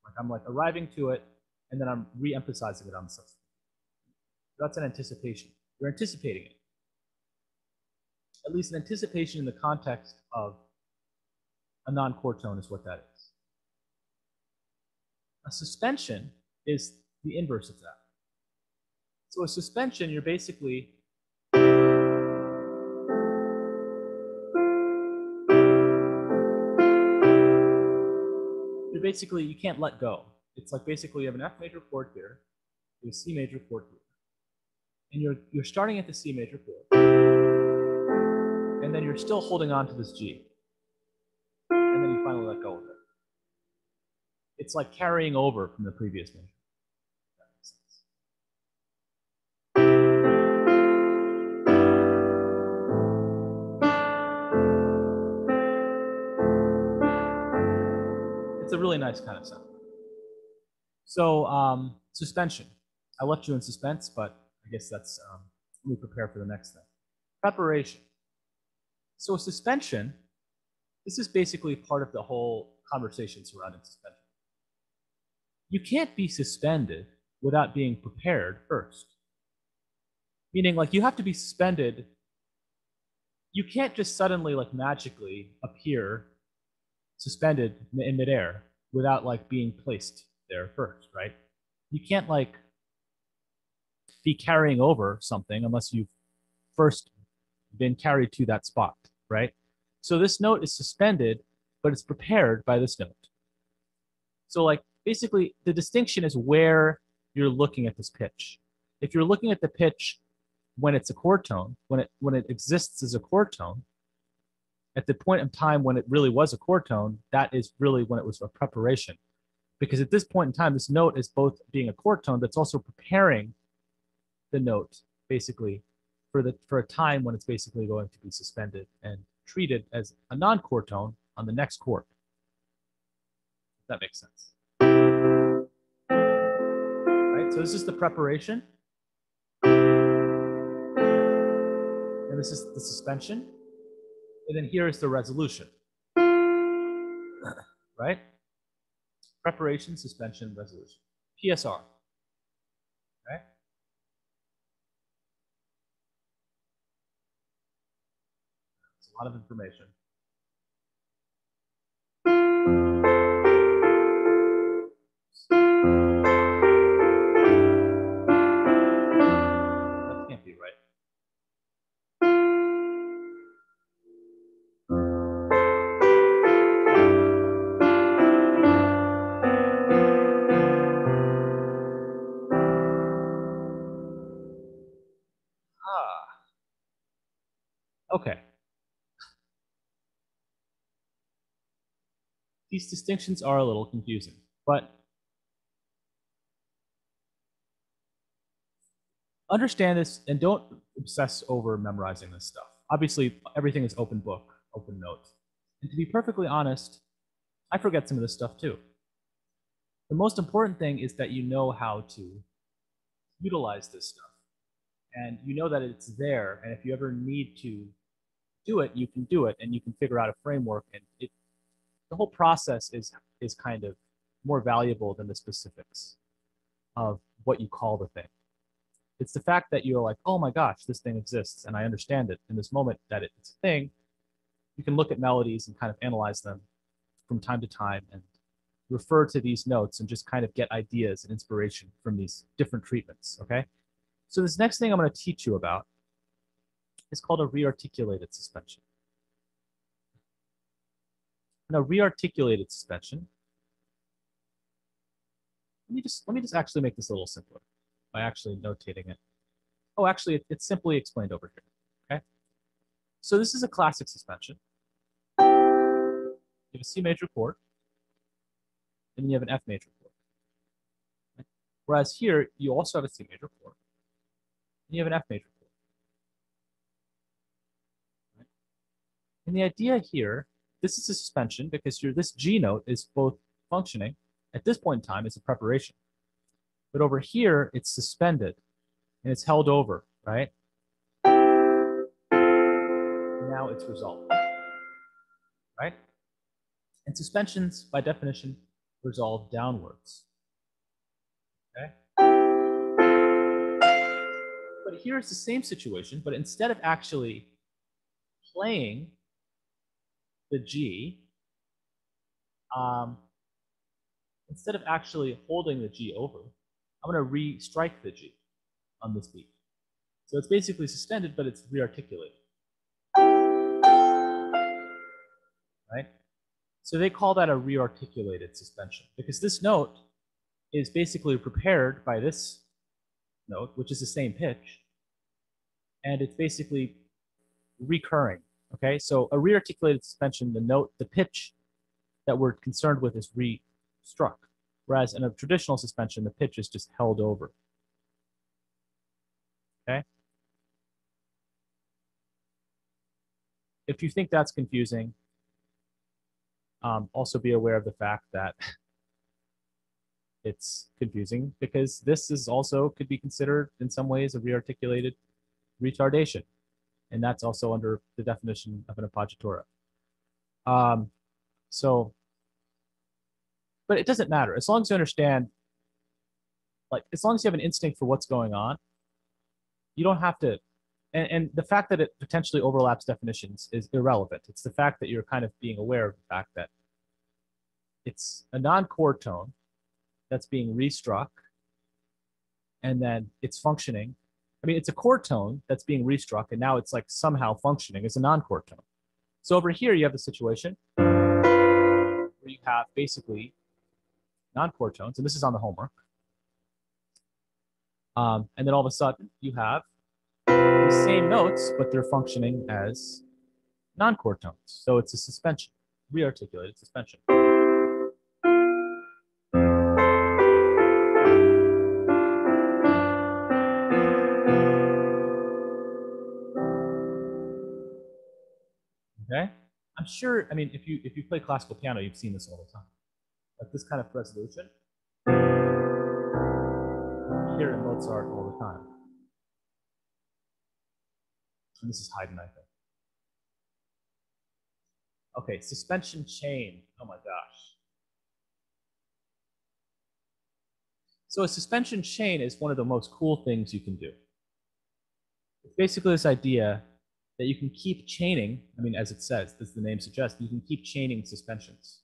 Like I'm like arriving to it, and then I'm re-emphasizing it on the subsequent. That's an anticipation. You're anticipating it. At least an anticipation in the context of a non-chord tone is what that is. A suspension is the inverse of that. So a suspension, you're basically you can't let go. It's like basically you have an F major chord here, you have a C major chord here. And you're starting at the C major chord. And then you're still holding on to this G. And then you finally let go of it. It's like carrying over from the previous measure. That makes sense. It's a really nice kind of sound. So suspension. I left you in suspense, but I guess that's, let me prepare for the next thing. Preparation. So suspension, this is basically part of the whole conversation surrounding suspension. You can't be suspended without being prepared first. Meaning, like, you have to be suspended. You can't just suddenly, like, magically appear suspended in midair without, like, being placed there first, right? You can't, like, be carrying over something unless you've first been carried to that spot, right? So this note is suspended, but it's prepared by this note. So, like, basically, the distinction is where you're looking at this pitch. If you're looking at the pitch when it's a chord tone, when it exists as a chord tone, at the point in time when it really was a chord tone, that is really when it was a preparation. Because at this point in time, this note is both being a chord tone that's also preparing the note, basically, for a time when it's basically going to be suspended and treated as a non-chord tone on the next chord. If that makes sense. Right? So this is the preparation. And this is the suspension. And then here is the resolution. Right? Preparation, suspension, resolution. PSR. Okay? It's a lot of information. That can't be right. Okay. These distinctions are a little confusing, but understand this and don't obsess over memorizing this stuff. Obviously, everything is open book, open note. And to be perfectly honest, I forget some of this stuff too. The most important thing is that you know how to utilize this stuff. And you know that it's there, and if you ever need to do it, you can do it, and you can figure out a framework, and the whole process is kind of more valuable than the specifics of what you call the thing. It's the fact that you're like, oh my gosh, this thing exists, and I understand it in this moment that it's a thing. You can look at melodies and kind of analyze them from time to time and refer to these notes and just kind of get ideas and inspiration from these different treatments, okay? So this next thing I'm going to teach you about is called a rearticulated suspension. Now, rearticulated suspension, let me just actually make this a little simpler by actually notating it. Oh, actually, it's simply explained over here, okay? So this is a classic suspension. You have a C major chord, and then you have an F major chord. Right? Whereas here, you also have a C major chord, and you have an F major chord. Right? And the idea here, this is a suspension because this G note is both functioning at this point in time as a preparation. But over here, it's suspended and it's held over, right? And now it's resolved, right? And suspensions, by definition, resolve downwards, okay? But here's the same situation, but instead of actually playing the G, instead of actually holding the G over, I'm going to re-strike the G on this beat. So it's basically suspended, but it's rearticulated. Right? So they call that a rearticulated suspension because this note is basically prepared by this note, which is the same pitch, and it's basically recurring Okay, so a rearticulated suspension, the pitch that we're concerned with is re-struck, whereas in a traditional suspension, the pitch is just held over. Okay. If you think that's confusing, also be aware of the fact that it's confusing because this is also could be considered in some ways a rearticulated retardation, and that's also under the definition of an appoggiatura. So, but it doesn't matter as long as you understand, like as long as you have an instinct for what's going on, you don't have to. And the fact that it potentially overlaps definitions is irrelevant. It's the fact that you're kind of being aware of the fact that it's a non-chord tone that's being restruck, and then it's functioning. I mean, it's a chord tone that's being restruck, and now it's like somehow functioning as a non-chord tone. So over here, you have the situation where you have basically non-chord tones, and this is on the homework. And then all of a sudden, you have the same notes, but they're functioning as non-chord tones. So it's a suspension, rearticulated suspension. Okay, I'm sure. I mean, if you play classical piano, you've seen this all the time. Like this kind of resolution, you hear in Mozart all the time. And this is Haydn, I think. Okay, suspension chain. Oh my gosh. So a suspension chain is one of the most cool things you can do. It's basically this idea that you can keep chaining. I mean, as it says, as the name suggests, you can keep chaining suspensions.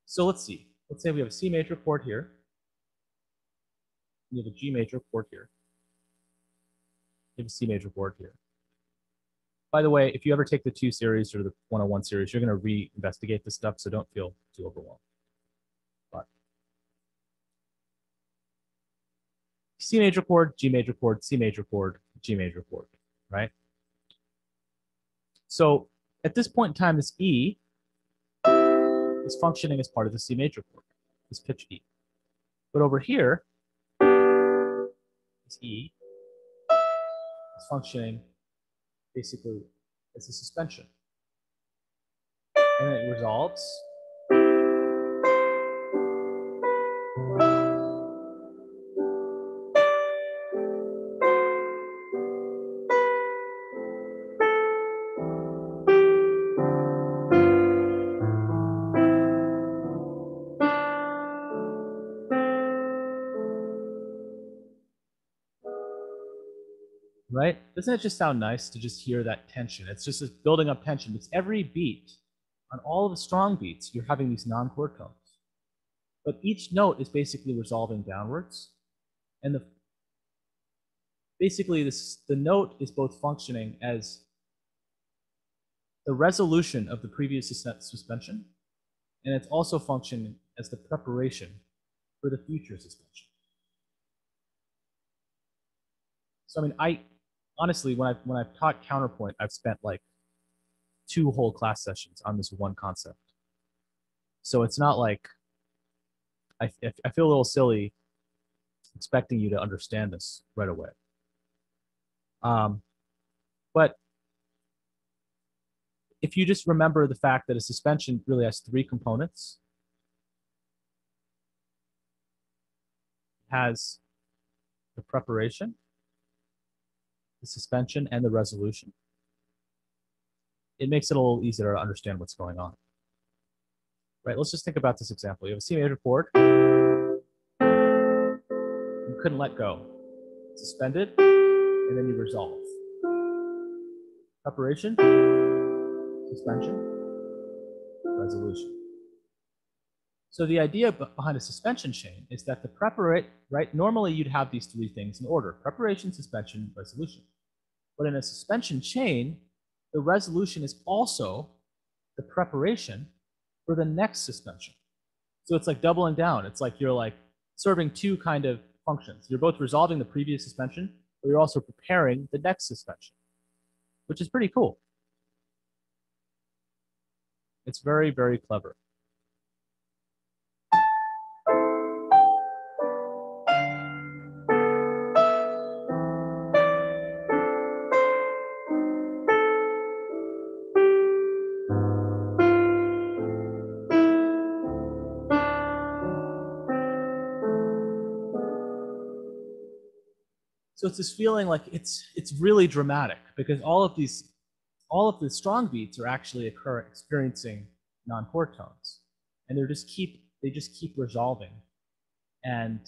So let's see. Let's say we have a C major chord here. We have a G major chord here. We have a C major chord here. By the way, if you ever take the 2 series or the 101 series, you're going to re-investigate this stuff, so don't feel too overwhelmed. But C major chord, G major chord, C major chord, G major chord, right? So at this point in time, this E is functioning as part of the C major chord, this pitch E. But over here, this E is functioning basically as a suspension. And it resolves. Right? Doesn't it just sound nice to just hear that tension? It's just this building up tension. It's every beat. On all of the strong beats, you're having these non-chord tones. But each note is basically resolving downwards. And basically the note is both functioning as the resolution of the previous suspension, and it's also functioning as the preparation for the future suspension. So I mean, honestly, when I've taught counterpoint, I've spent like 2 whole class sessions on this one concept. So it's not like I feel a little silly expecting you to understand this right away. But if you just remember the fact that a suspension really has 3 components, it has the preparation, the suspension, and the resolution, it makes it a little easier to understand what's going on. Right, let's just think about this example. You have a C major chord. You couldn't let go. Suspended, and then you resolve. Preparation, suspension, resolution. So the idea behind a suspension chain is that the preparation, right? Normally you'd have these 3 things in order: preparation, suspension, resolution. But in a suspension chain, the resolution is also the preparation for the next suspension. So it's like doubling down. It's like you're like serving 2 kind of functions. You're both resolving the previous suspension, but you're also preparing the next suspension, which is pretty cool. It's very, very clever. So it's this feeling like it's really dramatic because all of the strong beats are actually experiencing non-chord tones, and they just keep resolving, and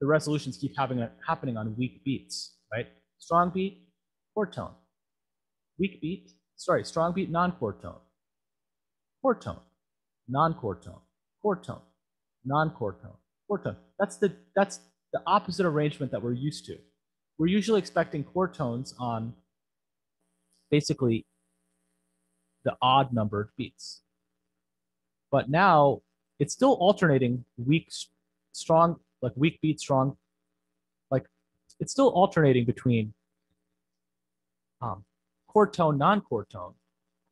the resolutions keep happening on weak beats, right? Strong beat, chord tone. Weak beat, strong beat, non-chord tone. Chord tone, non-chord tone, chord tone, non-chord tone, chord tone. That's the opposite arrangement that we're used to. We're usually expecting chord tones on basically the odd numbered beats. But now it's still alternating weak, strong, like weak beat, strong, like it's still alternating between chord tone, non-chord tone,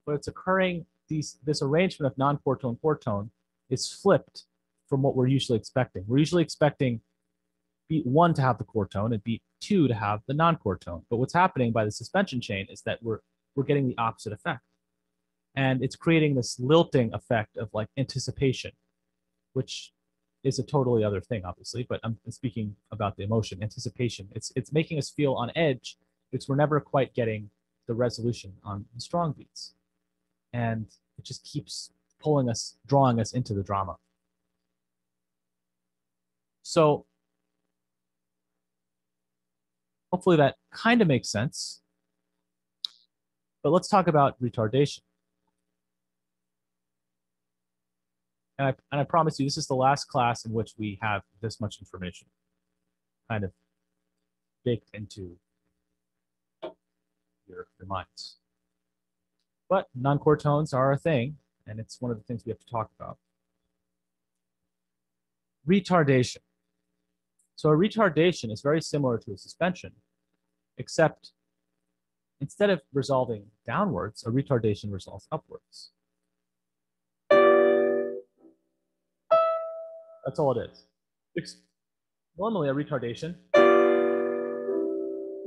but it's occurring, this arrangement of non-chord tone, chord tone is flipped from what we're usually expecting. We're usually expecting beat 1 to have the chord tone and beat 2 to have the non-chord tone. But what's happening by the suspension chain is that we're getting the opposite effect. And it's creating this lilting effect of like anticipation, which is a totally other thing, obviously, but I'm speaking about the emotion, anticipation. It's making us feel on edge because we're never quite getting the resolution on the strong beats. And it just keeps drawing us into the drama. So hopefully that kind of makes sense. But let's talk about retardation. And I promise you, this is the last class in which we have this much information kind of baked into your minds. But non-chord tones are a thing, and it's one of the things we have to talk about. Retardation. So a retardation is very similar to a suspension, except instead of resolving downwards, a retardation resolves upwards. That's all it is. Normally, a retardation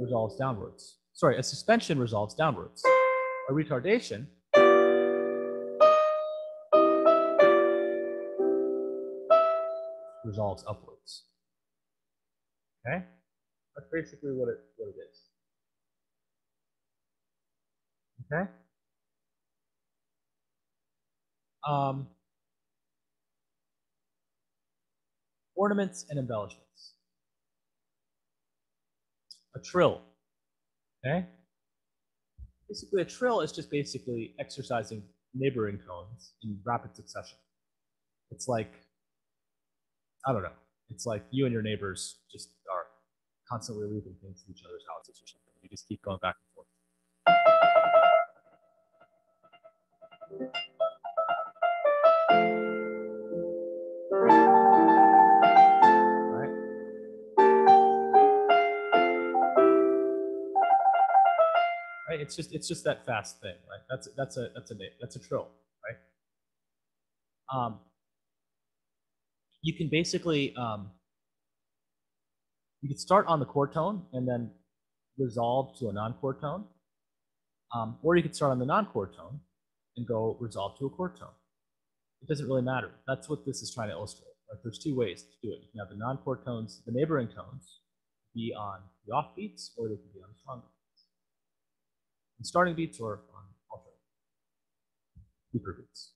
resolves downwards. Sorry, a suspension resolves downwards. A retardation resolves upwards. Okay? That's basically what it is. Okay? Ornaments and embellishments. A trill. Okay? Basically, a trill is just basically exercising neighboring tones in rapid succession. It's like, I don't know. It's like you and your neighbors just are constantly leaving things in each other's houses or something. You just keep going back and forth. Right? Right? It's just that fast thing, right? That's a trill, right? You can basically you can start on the chord tone and then resolve to a non-chord tone, or you could start on the non-chord tone and go resolve to a chord tone. It doesn't really matter. That's what this is trying to illustrate. Right? There's two ways to do it. You can have the non-chord tones, the neighboring tones, be on the off beats, or they can be on the strong beats. And starting beats or on alternate deeper beats.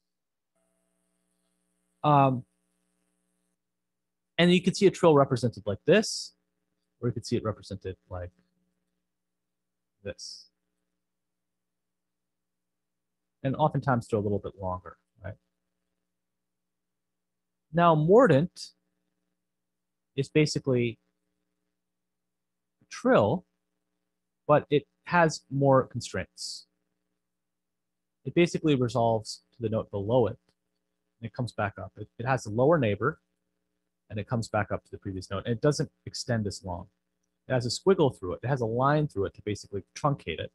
And you can see a trill represented like this, or you could see it represented like this. And oftentimes they're a little bit longer, right? Now, mordant is basically a trill, but it has more constraints. It basically resolves to the note below it, and it comes back up. It has a lower neighbor, and it comes back up to the previous note, and it doesn't extend as long. It has a squiggle through it. It has a line through it to basically truncate it.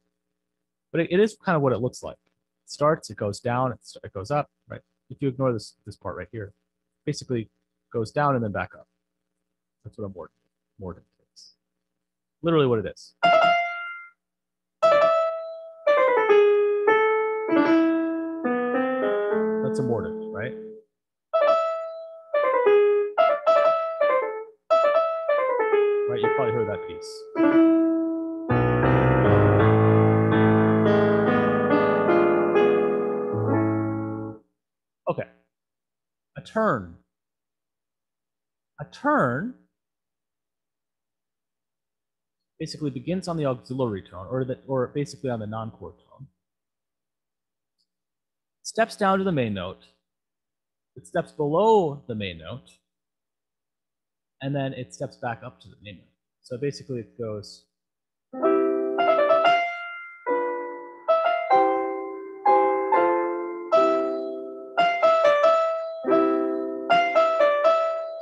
But it is kind of what it looks like. starts, it goes down, it goes up, right? If you ignore this part right here, basically goes down and then back up. That's what a mordant is. Literally what it is. That's a mordant, right? Right, you probably heard that piece. Okay. A turn. A turn basically begins on the auxiliary tone, or basically on the non-chord tone. Steps down to the main note. It steps below the main note, and then it steps back up to the main note. So basically it goes.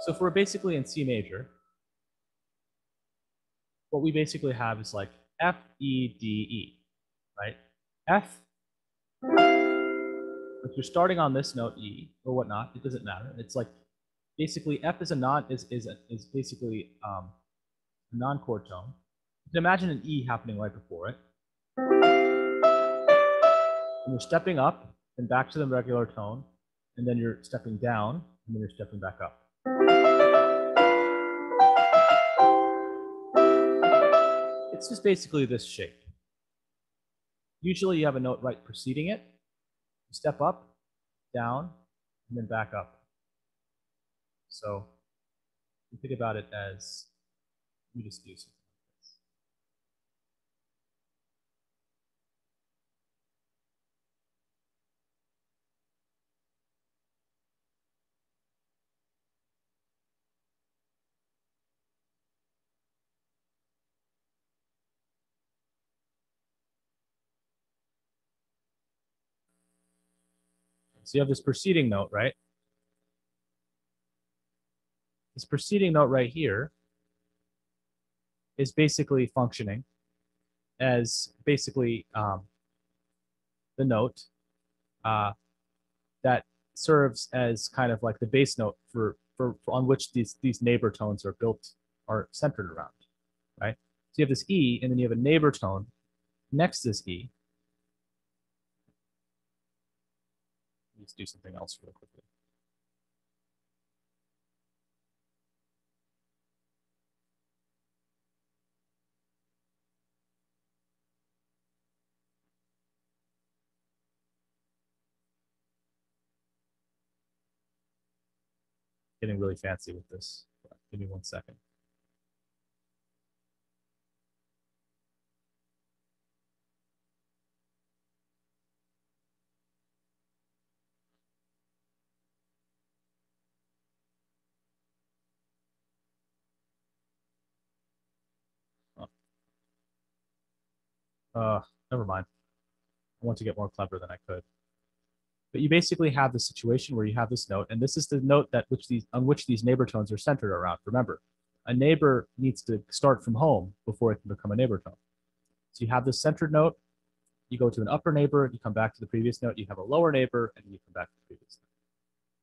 So if we're basically in C major, what we basically have is like F, E, D, E, right? F, if you're starting on this note E or whatnot, it doesn't matter. It's like basically F is basically a non-chord tone. You can imagine an E happening right before it. And you're stepping up and back to the regular tone, and then you're stepping down, and then you're stepping back up. It's just basically this shape. Usually you have a note right preceding it. You step up, down, and then back up. So you think about it as, let me just do something like this. So you have this preceding note, right? This preceding note right here is basically functioning as basically the note that serves as kind of like the bass note for on which these neighbor tones are centered around, right? So you have this E, and then you have a neighbor tone next to this E. Let's do something else real quickly. Getting really fancy with this. Give me 1 second. Never mind. I want to get more clever than I could. But you basically have the situation where you have this note, and this is the note on which these neighbor tones are centered around. Remember, a neighbor needs to start from home before it can become a neighbor tone. So you have this centered note, you go to an upper neighbor, you come back to the previous note, you have a lower neighbor, and you come back to the previous note,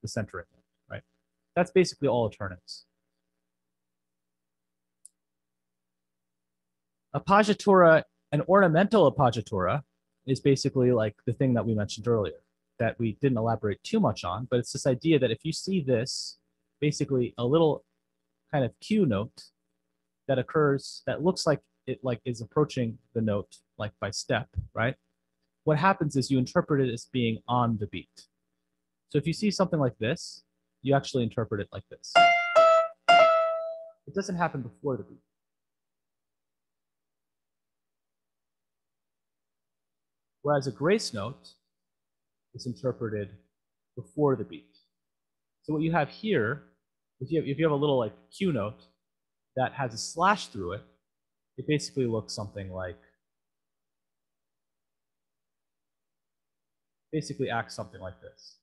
the centering note, right? That's basically all a turn is. Appoggiatura, an ornamental appoggiatura, is basically like the thing that we mentioned earlier that we didn't elaborate too much on, but it's this idea that if you see this, basically a little kind of Q note that occurs that looks like it like is approaching the note like by step, right? What happens is you interpret it as being on the beat. So if you see something like this, you actually interpret it like this. It doesn't happen before the beat. Whereas a grace note is interpreted before the beat. So what you have here, if you have a little like Q note that has a slash through it, it basically looks something like, basically acts something like this.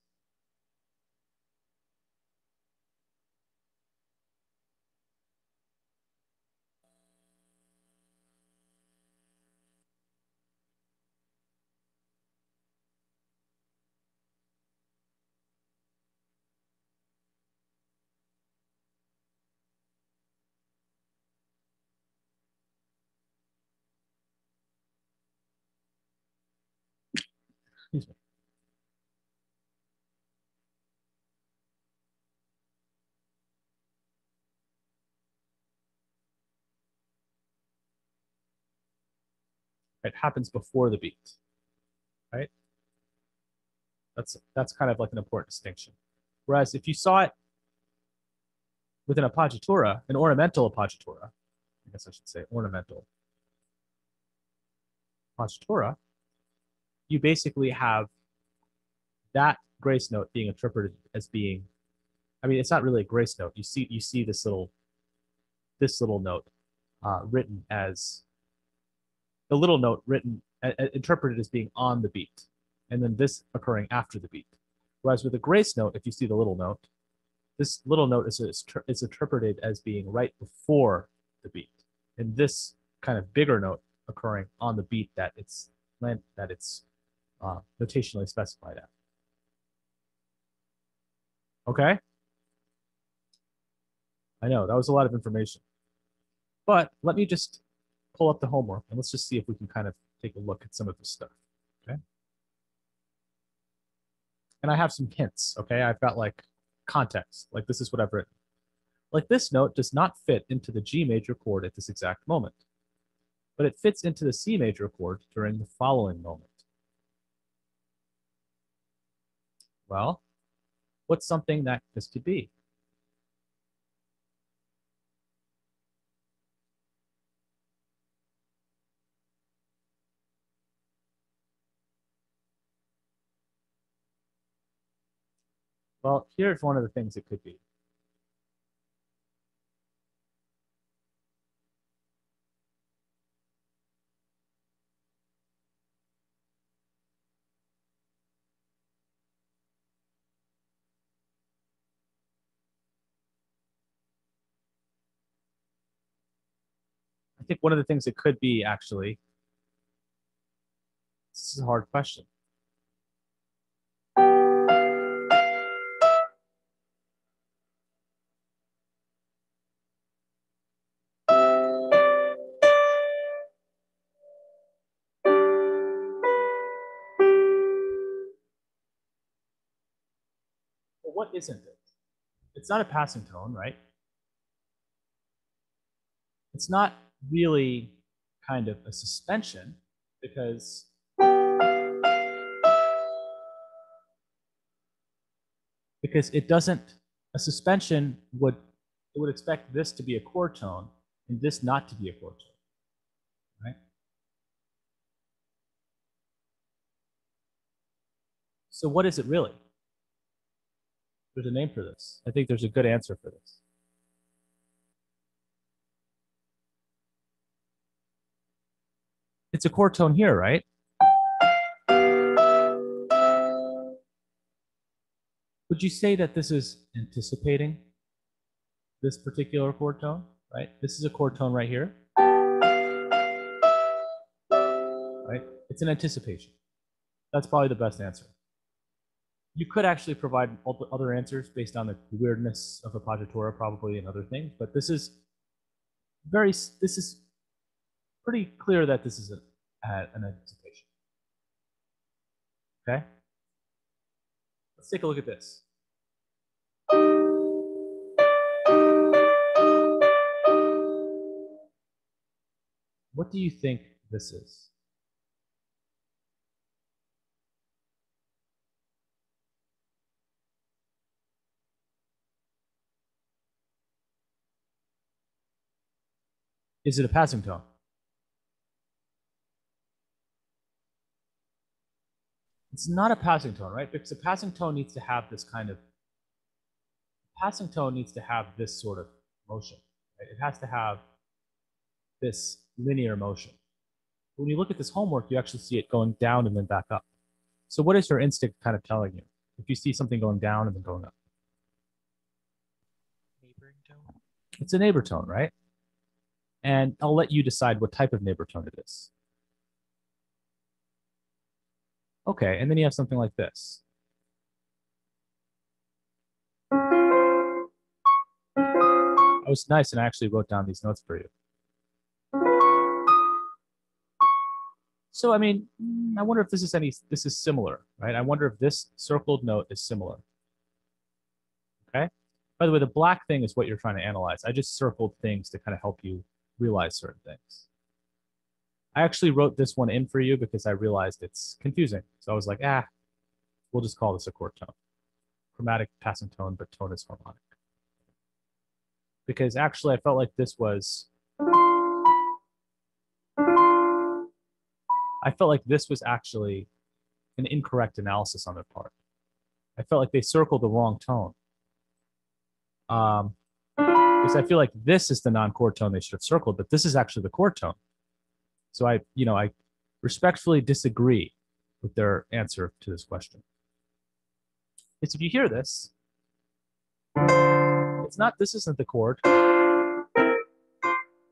Excuse me. It happens before the beat, right? That's kind of like an important distinction. Whereas if you saw it with an appoggiatura, an ornamental appoggiatura, I guess I should say ornamental appoggiatura, you basically have that grace note being interpreted as being, I mean, it's not really a grace note. You see this little note written as the little note written interpreted as being on the beat, and then this occurring after the beat. Whereas with a grace note, if you see the little note, this little note is interpreted as being right before the beat, and this kind of bigger note occurring on the beat that it's notationally specified at. Okay? I know, that was a lot of information. But let me just pull up the homework and let's just see if we can kind of take a look at some of this stuff. Okay? And I have some hints, okay? I've got like context, like this is what I've written. Like this note does not fit into the G major chord at this exact moment, but it fits into the C major chord during the following moment. Well, what's something that this could be? Well, here's one of the things it could be. I think one of the things it could be, actually, this is a hard question. Well, what isn't it? It's not a passing tone, right? It's not really kind of a suspension because it doesn't, a suspension would expect this to be a chord tone and this not to be a chord tone, right? So what is it really? There's a name for this. I think there's a good answer for this. It's a chord tone here, right? Would you say that this is anticipating this particular chord tone, right? This is a chord tone right here, right? It's an anticipation. That's probably the best answer. You could actually provide other answers based on the weirdness of appoggiatura, probably, and other things, but this is pretty clear that this is an anticipation. Okay? Let's take a look at this. What do you think this is? Is it a passing tone? It's not a passing tone, right? Because a passing tone needs to have this kind of, passing tone needs to have this sort of motion, right? It has to have this linear motion. When you look at this homework, you actually see it going down and then back up. So what is your instinct kind of telling you? If you see something going down and then going up?
Neighboring tone.
It's a neighbor tone, right? And I'll let you decide what type of neighbor tone it is. Okay, and then you have something like this. I was nice and I actually wrote down these notes for you. So, I mean, I wonder if this is similar, right? I wonder if this circled note is similar. Okay. By the way, the black thing is what you're trying to analyze. I just circled things to kind of help you realize certain things. I actually wrote this one in for you because I realized it's confusing. So I was like, we'll just call this a chord tone. Chromatic passing tone, but tone is harmonic. Because actually I felt like this was actually an incorrect analysis on their part. I felt like they circled the wrong tone. Because I feel like this is the non-chord tone they should have circled, but this is actually the chord tone. So I respectfully disagree with their answer to this question. It's if you hear this, this isn't the chord.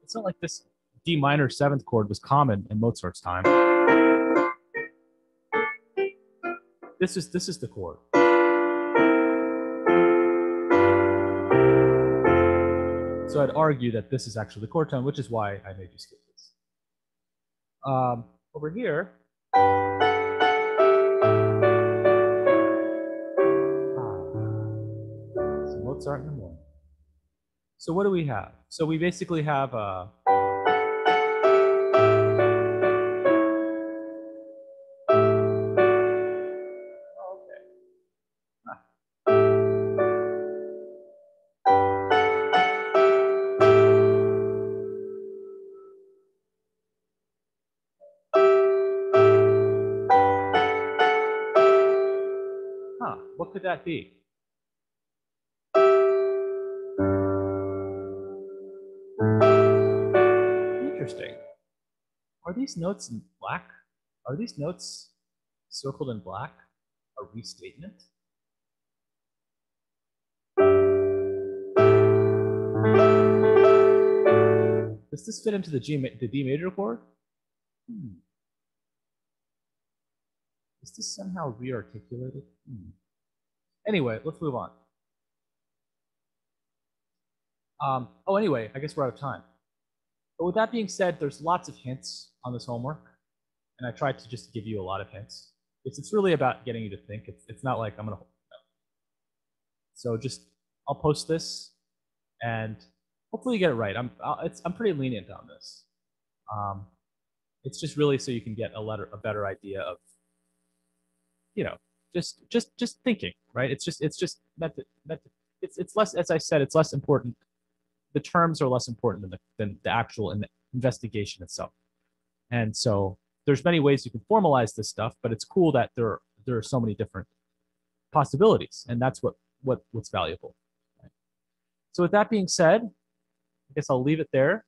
It's not like this D minor 7th chord was common in Mozart's time. This is the chord. So I'd argue that this is actually the chord tone, which is why I made you skip this. Over here, so Mozart in the morning. So what do we have? So we basically have what could that be? Interesting. Are these notes in black? Are these notes circled in black a restatement? Does this fit into the D major chord? Is this somehow rearticulated? Anyway, let's move on. Anyway, I guess we're out of time. But with that being said, there's lots of hints on this homework, and I tried to just give you a lot of hints. It's really about getting you to think. It's not like I'm gonna. So I'll post this, and hopefully you get it right. I'm pretty lenient on this. It's just really so you can get a better idea of, just thinking, right? It's just it's less, as I said, it's less important. The terms are less important than the actual investigation itself. And so there's many ways you can formalize this stuff, but it's cool that there are so many different possibilities, and that's what's valuable. Right? So with that being said, I guess I'll leave it there.